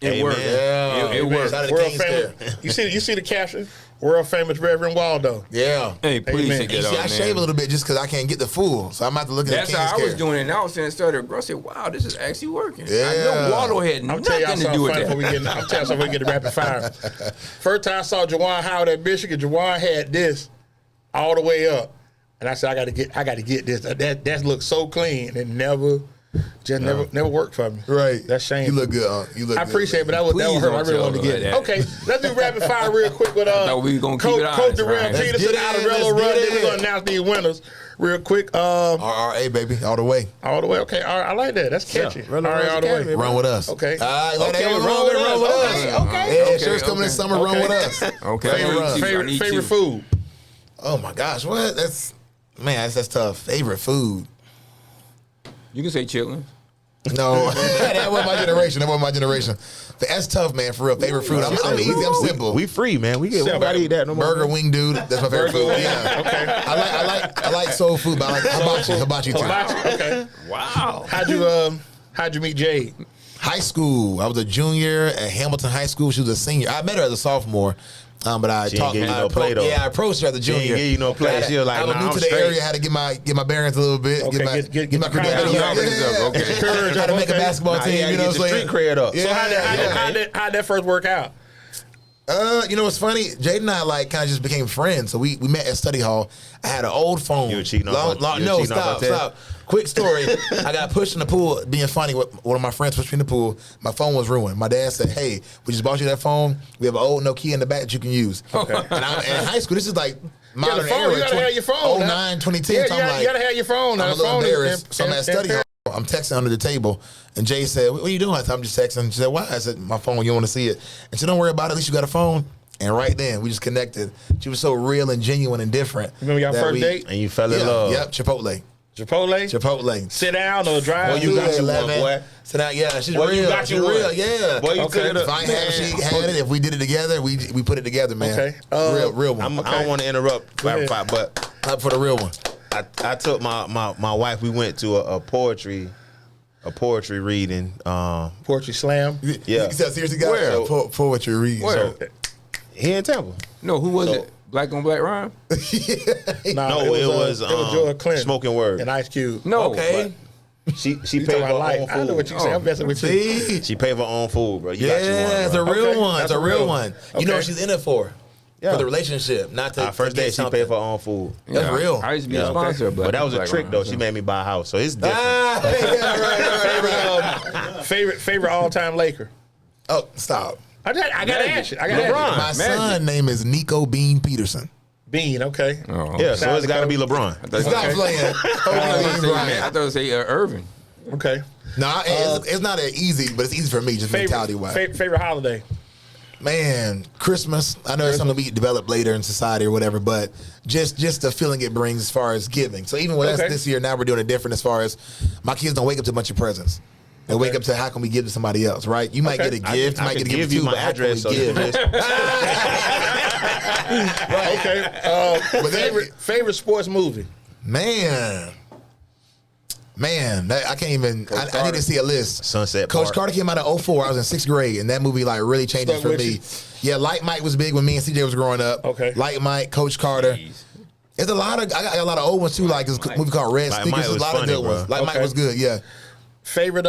It Amen. worked. Yeah. It worked. Shout out to World King's famous. Care. You see the caption? World famous Reverend Waldo. Yeah. Hey, please Amen. take You that see, off, I shave a man. little bit just because I can't get the full. So I'm about to look at That's the King's how I Care. was doing it. And all of a sudden it started growing. I said, wow, this is actually working. I Yeah. know Waldo had I'm telling y'all nothing to do something with funny that. before we get. I'm telling you something before we get to rapid fire. First time I saw Jawan Howard at Michigan, Jawan had this all the way up, and I said, I got to get this. That looks so clean, and never worked for me. Right. That's shameful. You look good. You look I good. appreciate it, but that would Please hurt. I don't really tell wanted to her get it. that. Okay, let's do rapid fire real quick with No, we gonna keep it Coach honest, DurRell right. Peterson Let's out of get it, Rello let's Runs. get Then we're gonna it. announce these winners real quick. RRA, baby, all the way. All the way. Okay, all right, I like that. That's catchy. Rello all right, Runs all the way. Academy, Run with us. Okay. All right, Okay, run with us. Okay. Yeah, Okay, shirt's coming this summer. Run Okay. with us. Okay. Favorite food. Oh my gosh, what? That's tough. Favorite food? You can say chitlins. No, that wasn't my generation. But that's tough, man. For real, favorite food. I'm easy. I'm simple. We free, man. We gotta eat that no more. Burger Wing Dude. That's my favorite food. Yeah. Okay. I like soul food, but I like hibachi too. Okay. Wow. How'd you meet Jade? High school. I was a junior at Hamilton High School. She was a senior. I met her as a sophomore. But I She ain't talked. give you no play, though. Yeah, I approached her as a She ain't junior. give you no play. She was like, I was nah, new I'm to the straight. area. Had to get my bearings a little bit. Okay, Get my get the credentials. confidence Yeah. up. Okay. Courage Try to up. make a Okay. basketball Nah, team. you You know gotta what I'm get your street saying? cred up. Yeah. So how'd that first work out? You know what's funny? Jade and I kind of just became friends. So we met at study hall. I had an old phone. You were cheating on her? You were No, cheating on her, stop. Quick story. I got pushed in the pool. Being funny, one of my friends pushed me in the pool. My phone was ruined. My dad said, "Hey, we just bought you that phone. We have an old Nokia in the back that you can use." Okay. And I'm in high school. This is like modern phone, era. you gotta have your phone now. 09, 2010. Yeah, so you gotta have your phone. I'm Now, a the little phone is embarrassed. So I'm at study hall. I'm texting under the table, and Jay said, "What are you doing?" I said, "I'm just texting." She said, "Why?" I said, "My phone. You want to see it?" And she said, "Don't worry about it. At least you got a phone." And right then, we just connected. She was so real and genuine and different. Remember your that first date? And you fell in love. Yep, Chipotle. Chipotle? Sit down or drive? Boy, you got you one, 11. boy. So now, yeah, she's Boy, real. you got she's you one. real, yeah. Boy, you Okay. took it If up. I had it, she had it. If we did it together, we put it together, man. Okay. Real one. I don't want to interrupt, ahead. but Up for the real one. I took my wife. We went to a poetry reading. Poetry slam? Yeah. You said seriously, guys? Where? Poetry reading. Where? Here in Tampa. No, who was it? Black on Black rhyme? Nah, No, it was George Clinton Spoken Word. and Ice Cube. No. Okay. She You paid talking for about her life. own I know what food. you say. I'm messing with you. See? She paid for her own food, bro. You got you one, Yeah, it's a bro. real Okay, one. It's that's a a real real one. one. You know Okay. what she's in it for? Yeah. For the relationship, not to Our first to get date, she something. paid for her own food. That's real. I used to be Yeah. a sponsor of Black But that was on a Black trick, Rhyme, though. so. She made me buy a house, so it's different. Ah, yeah, right. Favorite all-time Laker. Oh, stop. I gotta ask you. LeBron. My son name is Nico Bean Peterson. Bean, okay. Oh. Yeah, so it's got to be LeBron. Stop playing. I thought it say Irvin. Okay. No, it's not that easy, but it's easy for me, just mentality-wise. Favorite holiday. Man, Christmas. I know it's something we develop later in society or whatever, but just the feeling it brings as far as giving. So even with us this year, now we're doing it different as far as my kids don't wake up to a bunch of presents. They wake up to how can we give to somebody else, right? You might get a gift, you might get a gift you too, my but how can we address. give? Okay. Favorite sports movie. Man, I can't even. I need to see a list. Sunset Coach Park. Carter came out in 2004. I was in 6th grade, and that movie like really changed it Stuck for with me. you? Yeah, Light Mike was big when me and CJ was growing up. Okay. Light Mike, Coach Carter. Jeez. There's a lot of I got a lot of old ones too, like this movie called Red Light Stickers. Mike There's a was lot funny, of good bro. ones. Light Mike Okay. was good. Yeah. Favorite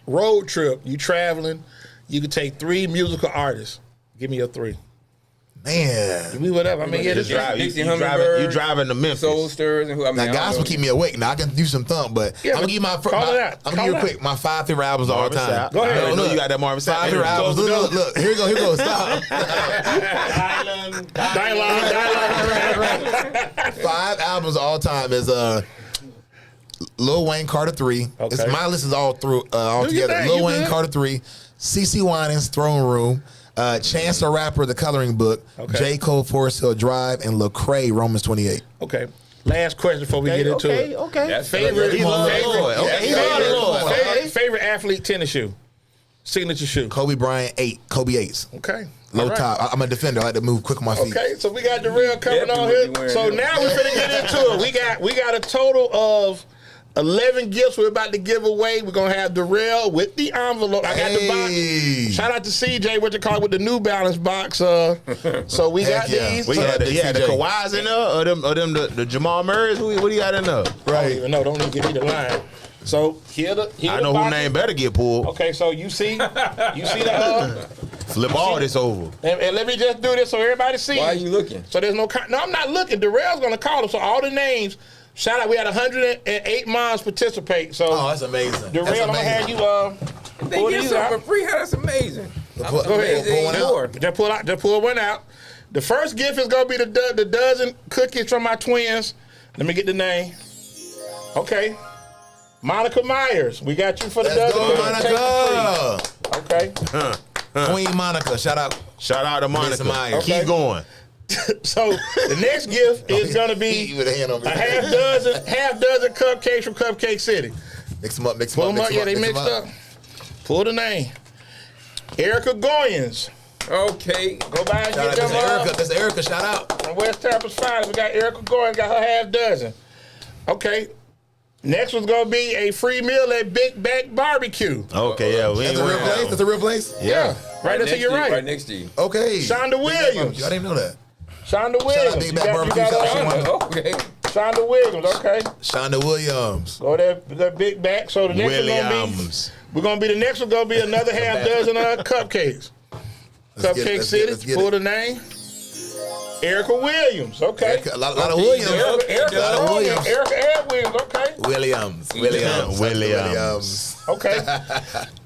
road trip. You traveling. You could take 3 musical artists. Give me your 3. Man. Give me whatever. I mean, yeah, Just this drive. Dixie You Hummingbird, driving to Memphis. Soul Stirrers, and who I mean, Now, gospel keep me awake. Now I can do some thump, but Yeah, I'm gonna give you call it out. I'm gonna give you quick my 5 favorite albums of all Marvin time. Sapp. Go ahead. I already know Look, you got that Marvin Sapp. 5 favorite albums. Look. Here we go. Stop. Dialogue. 5 albums of all time is Lil Wayne Carter 3. Okay. My list is all Do your together. thing, Lil you Wayne good. Carter 3, CeCe Winans Throne Room, Chance the Rapper The Coloring Book, Okay. J. Cole Forest Hill Drive, and Lecrae Romans 28. Okay. Last question before we get into it. Okay. That's Favorite, He love the Lord. Okay, he love the Lord. favorite athlete tennis shoe. Signature shoe. Kobe Bryant 8, Kobe 8s. Okay. Low All right. top. I'm a defender. I like to move quick on my feet. Okay, so we got DurRell coming Definitely on would be here. wearing So them. now we're finna get into it. We got a total of 11 gifts we're about to give away. We're gonna have DurRell with the envelope. I got the box. Shout out to CJ, what you call it, with the New Balance box. So we got Heck yeah. these. We So had the CJ. Kawhis in there, or them the Jamal Murrays. What do you got in there? I don't Right. even know. Don't even get me the line. So here the I know who box. name better get pulled. Okay, so you see the Flip all this over. and let me just do this so everybody sees. Why are you looking? So there's no. No, I'm not looking. DurRell's gonna call them. So all the names. Shout out. We had 108 moms participate. So Oh, that's amazing. DurRell, That's I'm gonna have amazing. you They pull get these something out. for free. That's amazing. Go Go ahead. Pull one out. Just pull one out. The first gift is gonna be the dozen cookies from my twins. Let me get the name. Okay. Monica Myers, we got you for the Let's dozen. go, cookies. Take Monica. the free. Okay. Queen Monica. Shout out. Shout out to Monica. Myers. Okay. Keep going. So the next gift is gonna be With a hand over a his half dozen cupcakes from Cupcake City. Mix them up. Pull them up. Yeah, they mixed up. Pull the name. Erica Goyens. Okay. Go by and Shout out. get them up. That's Erica. Shout out. From West Terrace Finest, we got Erica Goyens, got her half dozen. Okay. Next one's gonna be a free meal at Big Back Barbecue. Okay, yeah. We That's ain't a real worried. place. That's a real place. Yeah. Right into your right. Right next to you. Okay. Shonda Williams. I didn't know that. Shonda Williams. Big You Back got- Barbecue. you got, Shout out uh, Okay. Shonda Williams, okay. Shonda Williams. Go there, the Big Back. So the next one gonna be, Williams. we're gonna be the next one gonna be another half dozen cupcakes. Let's get it, Cupcake let's City. get it, let's get Pull it. the name. Erica Williams, okay. Erica, a lot of Williams. Erica A lot of Williams. Williams. Erica Williams, okay. Williams. Okay.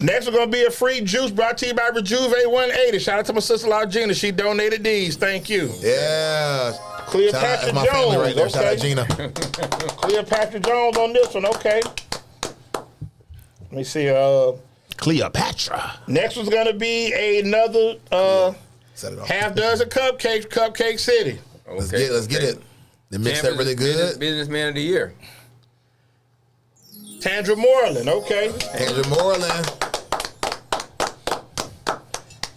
Next, we're gonna be a free juice brought to you by Rejuve 180. Shout out to my sister-in-law Gina. She donated these. Thank you. Yeah. Cleopatra Shout out, that's my Jones. family right there. Shout out Okay. Gina. Cleopatra Jones on this one. Okay. Let me see. Cleopatra. Next one's gonna be another Set it off. half dozen cupcakes, Cupcake City. Okay. Let's get it. The mix that really good. Businessman of the year. Tandra Moreland. Okay. Andrew Moreland.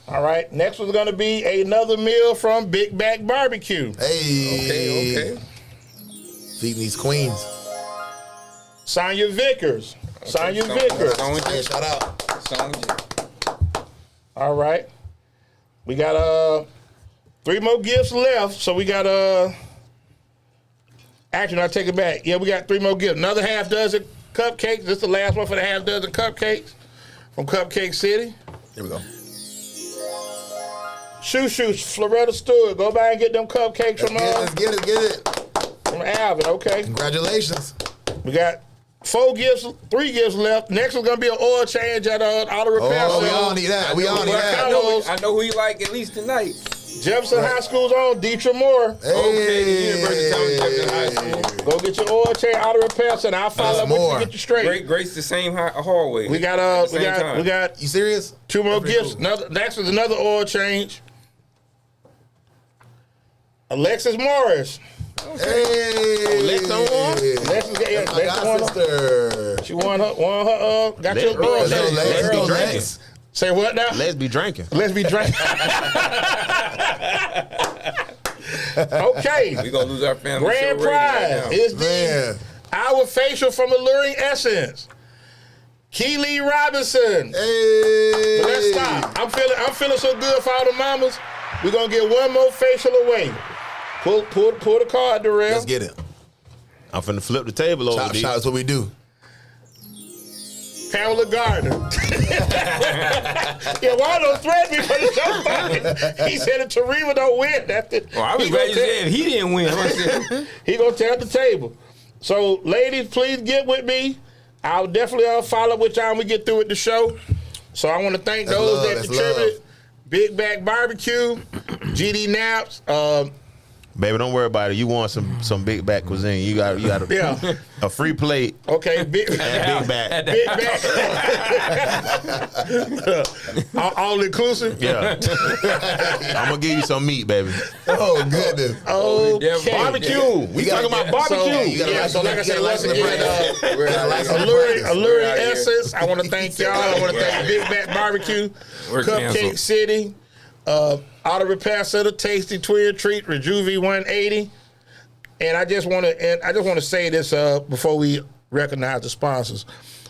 All right. Next one's gonna be another meal from Big Back Barbecue. Hey. Okay. Feeding these queens. Sonya Vickers. Sonya Song- Vickers. song with Hey, you. shout out. Song with you. All right. We got 3 more gifts left. So we got actually I take it back. Yeah, we got 3 more gifts. Another half dozen cupcakes. This is the last one for the half dozen cupcakes from Cupcake City. Here we go. Shoo Floretta Stewart. Go by and get them cupcakes Let's get it. from Alvin. Okay. Congratulations. We got 3 gifts left. Next one's gonna be an oil change at Auto Repair. Oh, we all need that. We all need that. I know who you like at least tonight. Jefferson High School's on Dietrich Moore. Okay, the University of Jefferson High School. Go get your oil change, Auto Repair Center. I'll follow up with you to get you straight. Grace the same hallway. We got You serious? 2 more gifts. Next is another oil change. Alexis Morris. Hey, Lex on one? Lex my god sister. She won her got your oil change. Let's be drinking. Lex. Say what now? Let's be drinking. Let's be drinking. Okay. We're going to lose our family. Grand prize is the Our Facial from Alluring Essence. Keely Robinson. Hey. But let's stop. I'm feeling so good for all the mamas. We're gonna get one more facial away. Pull the card, DurRell. Let's get it. I'm finna flip the table over. Shout out, what we do. Pamela Gardner. Yeah, Waldo threatened me for the show. He said if Teresa don't win, that's it. I was glad you said he didn't win. He gonna tear up the table. So, ladies, please get with me. I'll definitely follow up with y'all when we get through with the show. So I want to thank those that contributed. Big Back Barbecue, GD Naps. Baby, don't worry about it. You want some big back cuisine. You got a free plate. Okay, big back. Big Back. All inclusive? Yeah. I'm going to give you some meat, baby. Oh, goodness. Okay. Barbecue. We talking about barbecue. So like I said, once again, Alluring Essence. I want to thank y'all. I want to thank Big Back Barbecue, Cupcake City, Auto Repair Center, Tasty Twin Treat, Rejuve 180. And I just want to say this before we recognize the sponsors.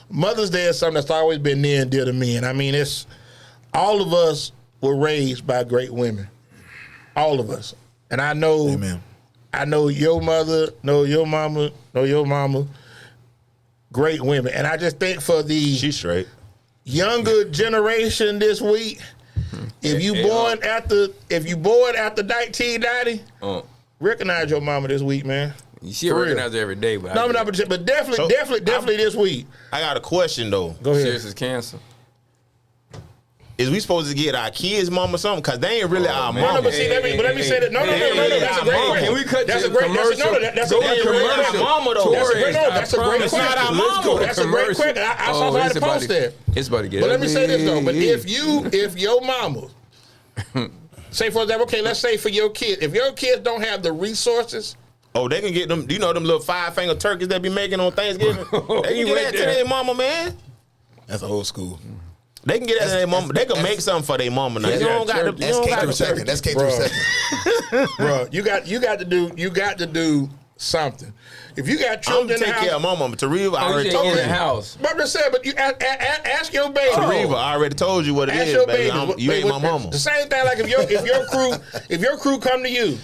Mother's Day is something that's always been near and dear to me. And I mean, it's all of us were raised by great women. All of us. And I know, Amen. I know your mother, know your mama, great women. And I just think for the She's straight. younger generation this week, if you born after 1990, recognize your mama this week, man. You should recognize her every day, but but definitely this week. I got a question, though. Go ahead. serious as cancer. Is we supposed to get our kids' mama something? Because they ain't really our man. mama. No, but see, let me say that. No. That's a great question. Can we cut That's to a great commercial? That's a great commercial. Mama, though. That's a great question. It's not our mama. That's a great question. I saw somebody post that. It's about to get But let me say this though. But ugly. if your mama, say for example, okay, let's say for your kid, if your kids don't have the resources. Oh, they can get them. You know them little 5-finger turkeys they be making on Thanksgiving. They can get that to their mama, man. That's old school. They can get that to their mama. They can make something for their mama. Now. You don't got to. That's K through second. That's K through second. Bro, you got to do something. If you got I'm children gonna in the take house, care of my mama. Teresa, I already in told the you. house. but I'm just saying, but you ask your baby. Teresa, I already told you what it Ask is, your baby. baby. You ain't my mama. The same thing, like if your crew come to you,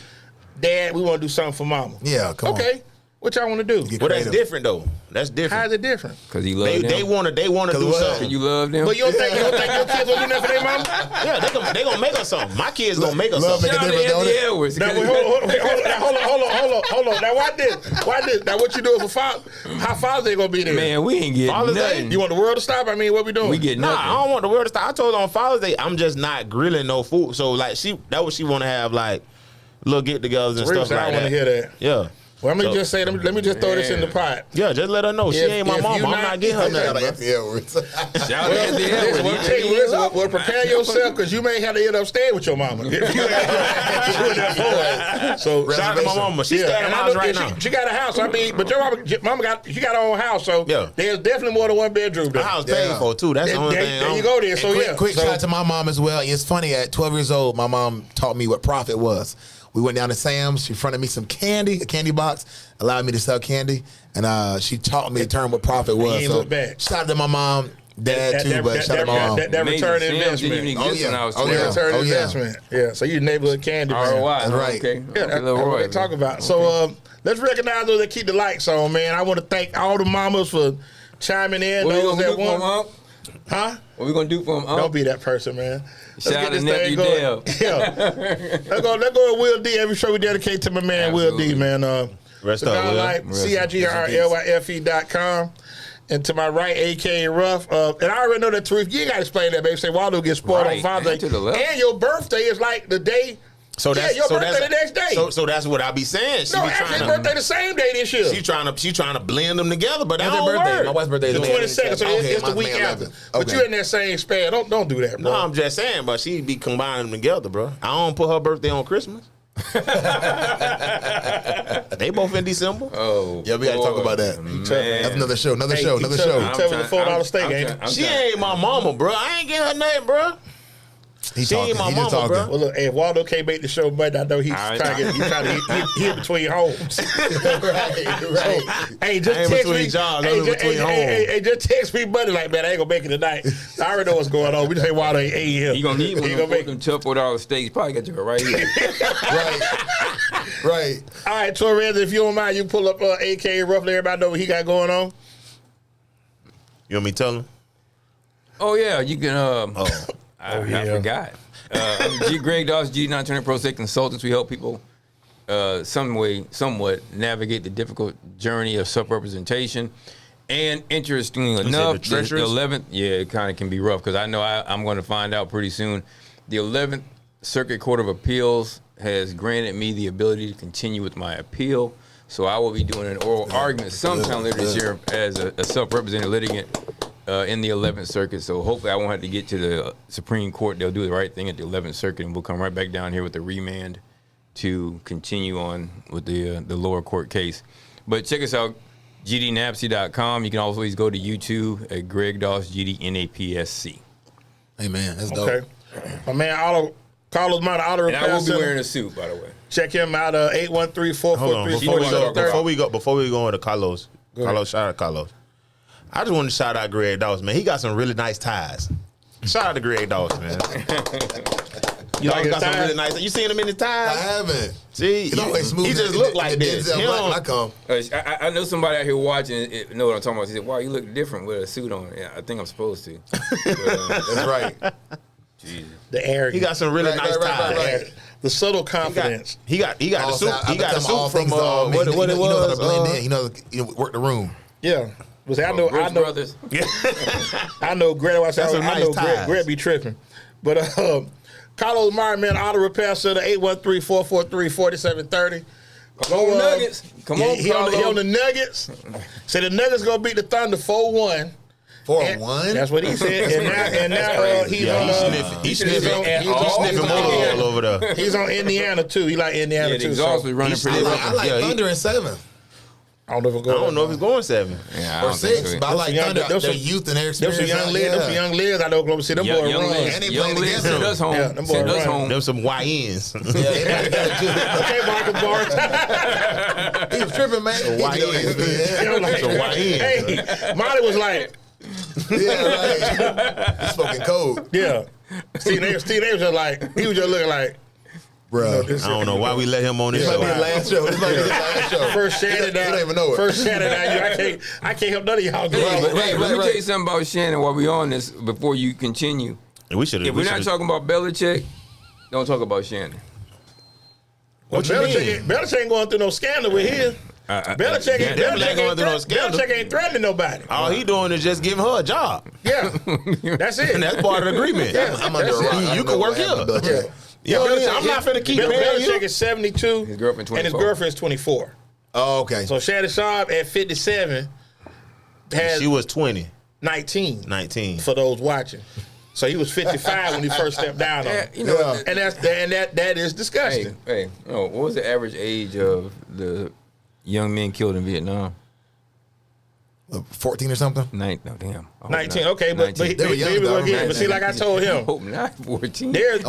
Dad, we want to do something for mama. Yeah, come on. Okay, what y'all want to do? Well, that's different though. That's different. How's it different? Because you love them. They want to do what? something. You love them. But you don't think your kids gonna do nothing for their mama? Yeah, they gonna make us something. My kids gonna make us Love something. make a difference, don't it? Edwards. Now, wait, hold on. Now, watch this. Now, what you doing for Father? How Father's Day gonna be there? Man, we ain't getting Father's Day? nothing. You want the world to stop? I mean, what we doing? We get Nah, nothing. I don't want the world to stop. I told her on Father's Day, I'm just not grilling no food. So like that what she want to have like little get-togethers and stuff I like don't want to that. hear that. Yeah. Well, let me just throw this in the pot. Yeah, just let her know she If- ain't my if mama. you I'm not- not getting her Shout out nothing. Anthony Edwards. Shout out to Anthony Listen, Edwards. well, prepare yourself because you may have to end up staying with your mama. If you ain't doing that for her. So Shout out to my mama. She's staying in and my I house know right that now. she got a house. I mean, but your mama got her own house. So Yeah. there's definitely more than one bedroom The there. house paid Yeah. for too. That's the only thing. There you go there. So Quick so, shout out to my mom as well. It's funny, at 12 years old, my mom taught me what profit was. We went down to Sam's. She fronted me some candy, a candy box, allowed me to sell candy, and she taught me the term what profit was. ain't look back. Shout out to my mom, dad too, but shout out to my mom. That return investment. Oh, yeah. Oh, That yeah. return Oh, yeah. investment. Yeah. So you neighborhood candy man. ROI. That's right. Okay. Yeah, that's what they talk about. So let's recognize those that keep the lights on, man. I want to thank all the mamas for chiming in. What we Those gonna that do for him, want, Unc? huh? What we gonna do for him, Unc? Don't be that person, man. Let's Shout get out this to thing nephew going. Dale. Yeah. Let's go with Will D. Every show we dedicate to my man Will D, Absolutely. man. Rest up, Will. CIGRLYFE.com. And to my right, AK Ruff. And I already know that, Tarif, you ain't got to explain that, baby. Say Waldo gets spoiled on Father's Day. And your birthday is like the day. So that's your birthday the next day. So that's what I be saying. She no, be actually, trying birthday the same day this year. She trying to blend them together, but that When's don't her birthday? work. My wife's birthday is the 22nd, so it's the week after. But you in that same span. Don't do that, bro. No, I'm just saying, but she be combining them together, bro. I don't put her birthday on Christmas. They both in December. Oh, yeah, we got to talk about that. That's another show. Another show. Tell me the $4 steak, ain't it? She ain't my mama, bro. I ain't getting her nothing, bro. She ain't my mama, bro. Well, look, if Waldo can't make the show, but I know he's trying to hit between homes. right. Hey, just text me. Hey, just text me, buddy. Like, man, I ain't gonna make it tonight. I already know what's going on. We just say Waldo ain't here. He gonna need one of them tough $4 steaks. Probably got you right here. right. All right, Torres, if you don't mind, you pull up AK roughly. Everybody know what he got going on. You want me to tell him? Oh yeah, you can. I forgot. I'm Greg Dawes, GD9 Turner Pro State Consultants. We help people somewhat navigate the difficult journey of self-representation. And interestingly enough, the 11th, it kind of can be rough because I know I'm going to find out pretty soon. The 11th Circuit Court of Appeals has granted me the ability to continue with my appeal. So I will be doing an oral argument sometime later this year as a self-represented litigant in the 11th Circuit. So hopefully I won't have to get to the Supreme Court. They'll do the right thing at the 11th Circuit, and we'll come right back down here with the remand to continue on with the lower court case. But check us out, gdnapsy.com. You can always go to YouTube at Greg Dawes, GDNAPSC. Hey, man, that's dope. Okay. My man, Carlos Mata, Auto Repair. And I will be wearing a suit, by the way. Check him out, 813-443-4730. Before we go into Carlos, shout out Carlos. I just want to shout out Greg Dawes, man. He got some really nice ties. Shout out to Greg Dawes, man. You like got some really nice. You seen him in his ties? I haven't. See, he just look like this. I know somebody out here watching know what I'm talking about. He said, "Wow, you look different with a suit on." Yeah, I think I'm supposed to. But, that's right. Jesus. The arrogance. He got some really nice ties. Right. The subtle confidence. He got the suit. He got a suit from what it was. You know how to blend in. You know, work the room. Yeah. I know brothers. I know Greg. I know Greg be tripping. But Carlos Martin, man, Auto Repair Center, 813-443-4730. Come on, Nuggets. Come on, he on the Nuggets. So the Nuggets gonna beat the Thunder 4-1. 4-1? That's what he said. And now he's sniffing all over there. He's on Indiana too. He like Indiana too. He's also running pretty well. I like Thunder in 7. I don't know if it's going 7 yeah, or 6. But I like Thunder. Their youth and their experience. Them some young leaders. I know Oklahoma City. Them boys run. And they play together. Send us home. Yeah, Send us home. Them some YNs. Okay, Michael Barnes. He was tripping, man. YNs. Hey, Molly was like, yeah, right. He's smoking code. Yeah. Steve was just like, he was just looking like, bro. I don't know why we let him on this show. This might be the last show. This might be the last show. First Shannon down. You don't even know it. First Shannon down. I can't help none of y'all. Let me tell you something about Shannon while we're on this before you continue. We should. If we're not talking about Belichick, don't talk about Shannon. What you mean? Belichick ain't going through no scandal with his. Belichick ain't threatening nobody. All he doing is just giving her a job. Yeah, that's it. And that's part of the agreement. Yeah, I'm under a rock. You can work here. Yeah, I'm not finna keep Belichick is 72. His girlfriend 24. And his girlfriend's 24. Oh, okay. So Shannon Sharp at 57 has she was 20. 19 for those watching. So he was 55 when he first stepped down on it. You know, and that is disgusting. Hey, what was the average age of the young men killed in Vietnam? 14 or something? 19. 19. Okay, but he was gonna get it. But see, like I told him, hope not 14. There's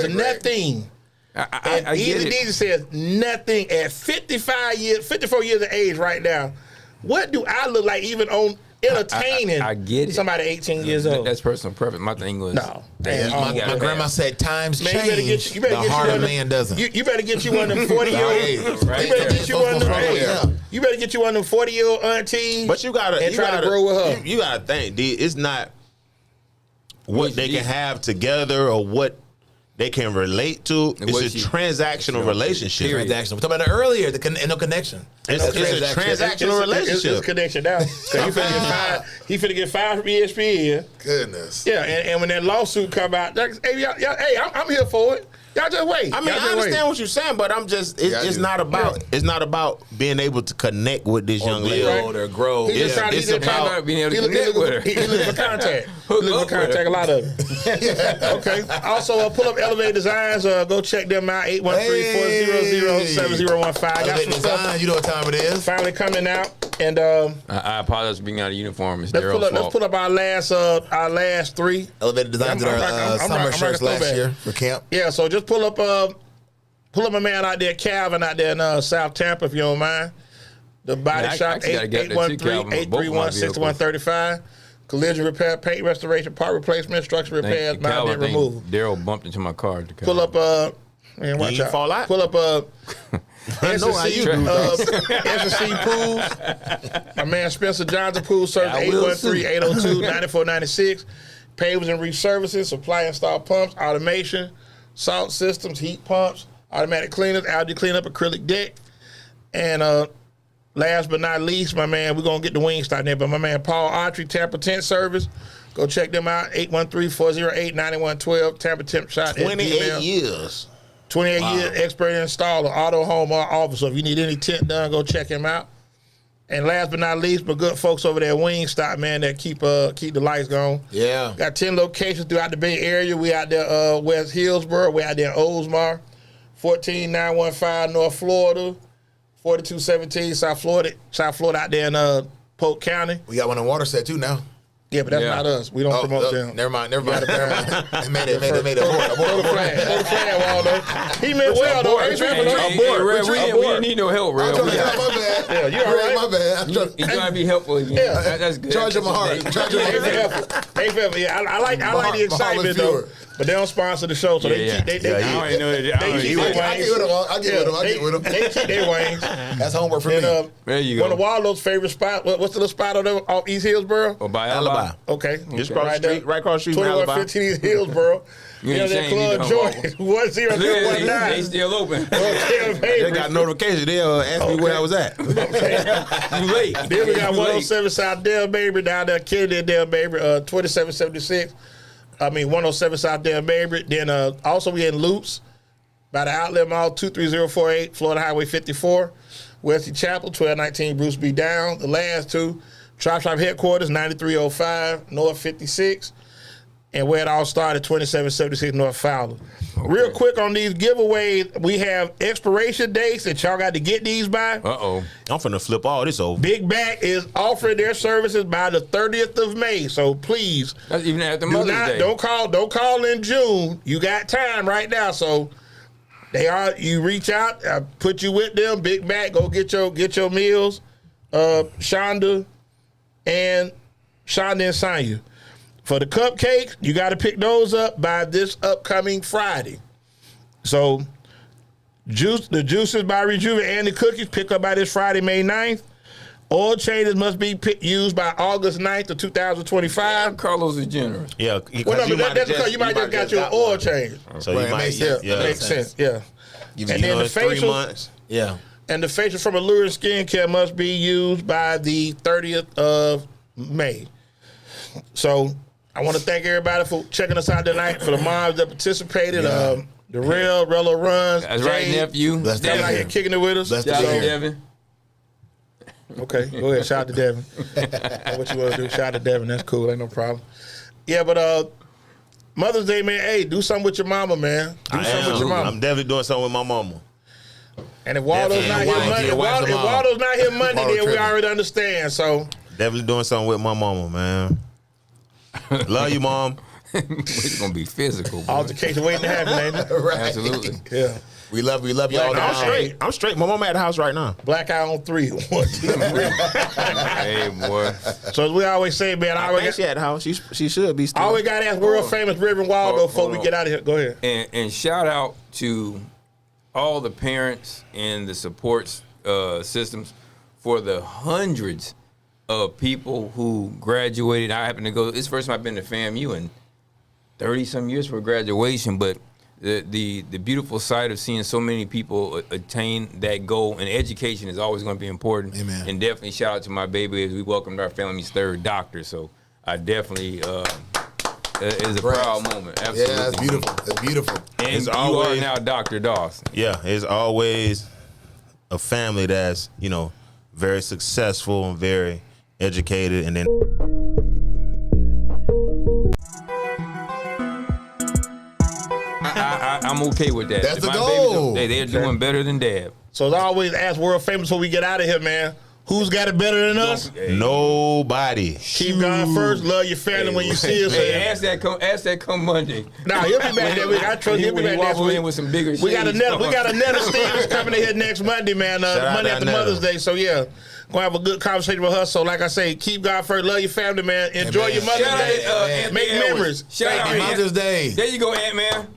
nothing. I get it. EZDZ says nothing at 54 years of age right now. What do I look like even on entertaining I get it. Somebody 18 years old? That's personal preference. My thing was no. My grandma said times man, change. The heart of man doesn't. You better get you one of them 40-year-old. Right. You better get you one of them. You better get you one of them 40-year-old aunties. But you gotta to grow with her. You gotta think, D. It's not what they can have together or what they can relate to. It's what a she- transactional relationship. Transactional. We talked about it earlier. No connection. It's a transactional relationship. It's connection now. He finna get fired from ESPN. Goodness. Yeah, and when that lawsuit come out, hey, I'm here for it. Y'all just wait. I mean, I understand what you're saying, but I'm just it's not about being able to connect with this young lady. Build or grow. He just trying to It's about being able to connect with her. He looking for contact. He looking for contact. A lot of it. Okay. Also, pull up Elevate Designs. Go check them out. 813-400-7015. Got Elevate some stuff Design, you know what time it is. finally coming out. And I apologize for being out of uniform. It's let's Daryl's fault. put up our last three. Elevated Design did our summer shirts last year for camp. Yeah, so just pull up my man out there, Calvin, out there in South Tampa, if you don't mind. The body Yeah, I shop, actually gotta get there too, Calvin, with both of my 831-6135. Collision repair, paint restoration, part replacement, structure repairs, mounting removal. Daryl bumped into my car. Pull up, man, watch You out. fall out? Pull up, I know how you do, S&C Pools. My man Spencer Johnson Pool Service, I will soon. 813-802-9496. Pavers and resurfacing, supply install pumps, automation, salt systems, heat pumps, automatic cleaners, algae cleanup, acrylic deck. And last but not least, my man, we're going to get the wings started there, but my man Paul Autry, Tampa Tent Service. Go check them out, 813-408-9112, Tampa Tent Shop. 28 years. 28 year expert installer, auto home office. So if you need any tent done, go check him out. And last but not least, my good folks over there at Wingstop, man, that keep the lights going. Yeah. Got 10 locations throughout the Bay Area. We out there West Hillsborough. We out there in Oldsmar. 14915 North Florida. 4217 South Florida out there in Polk County. We got one in Waterset too now. Yeah, but that's not us. We don't promote them. Never mind. They made it. Throw the flag, Waldo. He meant well, though. Ain't We didn't need no help, Red. My bad. Yeah, you all right? My bad. You trying to be helpful again. Yeah. That's good. Charge of my heart. Charge of my heart. Ain't for effort. Yeah, I like the excitement though, but they don't sponsor the show, so they I already know that. they keep their I wings. get with them. They keep their wings. That's homework for me. And There you go. one of Waldo's favorite spots. What's the little spot over there off East Hillsborough? Or by Alibi. Okay, Just across the street, right across the street from Alibi. 2115 East Hillsborough. You You know ain't that saying Club you Jordan They 10219. still open. They got notification. They'll ask me where I was at. You late. Then we got You late. 107 South Dale Baby down there, Kennedy Dale Baby, 2776. 107 South Dale Baby. Then also we in Loops by the Outlet Mall, 23048 Florida Highway 54. Wesley Chapel, 1219 Bruce B. Down. The last two, Trop Shop Headquarters, 9305 North 56. And where it all started, 2776 North Fowler. Real quick on these giveaways, we have expiration dates that y'all got to get these by. Uh-oh. I'm finna flip all this over. Big Back is offering their services by the 30th of May. So please, That's even after Mother's Day. don't call in June. You got time right now. So you reach out, I put you with them. Big Back, go get your meals. Shonda and Sanya. For the cupcakes, you got to pick those up by this upcoming Friday. So the juices by Rejuve and the cookies pick up by this Friday, May 9th. Oil changes must be used by August 9th of 2025. Carlos is generous. Yeah, Well, no, but that's because you might just got your oil change. So Right, you it might, makes sense. yeah, Makes sense, yeah. And And then the 3 facial, months. Yeah. and the facial from Allure Skincare must be used by the 30th of May. So I want to thank everybody for checking us out tonight. For the moms that participated, DurRell, Rello Runs. That's right, Jade, nephew. That's coming out here kicking it with us. That's Shout out Yeah. to Devin. Okay, go ahead. Shout out to Devin. What you want to do? Shout out to Devin. That's cool. Ain't no problem. Yeah, but Mother's Day, man. Hey, do something with your mama, man. Do something with your mama. I'm definitely doing something with my mama. And if Waldo's not here Monday, if Waldo's not here Monday, then we already understand. So Definitely doing something with my mama, man. Love you, Mom. It's going to be physical. Boy. altercation waiting to happen, ain't it? Right. Absolutely. Yeah. We love y'all. I'm straight. My mama at the house right now. Black eye on 3. 1, 2, 3. Hey, boy. So as we always say, man, I I always think she at the house. She should be still. got to ask world famous Reverend Waldo before hold we on. get out of here. Go ahead. And shout out to all the parents and the support systems for the hundreds of people who graduated. I happen to go. It's the first time I've been to FAMU in 30-some years for graduation, but the beautiful sight of seeing so many people attain that goal, and education is always going to be important. Amen. And definitely shout out to my baby as we welcomed our family's third doctor. So I definitely it is a proud moment. Absolutely. Yeah, it's beautiful. It's beautiful. And It's you always- are now Dr. Dawson. Yeah, it's always a family that's, you know, very successful and very educated, and then I'm okay with that. That's the My goal. babies, they're doing better than Dad. So as I always ask world famous before we get out of here, man. Who's got it better than us? nobody. Keep God first. Love your family when you see us. Hey, man. ask that come Monday. Nah, he'll be back that week. I trust he'll be back next week. with some bigger We got shades another. on. We got another Stevens coming in here next Monday, man. Shout out Monday to after Netta. Mother's Day. So yeah, gonna have a good conversation with her. So like I say, keep God first. Love your family, man. Enjoy Amen. your Mother's Shout out Day. to, Aunt Make Mary memories. Shout out Happy Aunt- Mother's Day. There you go, Ant-Man.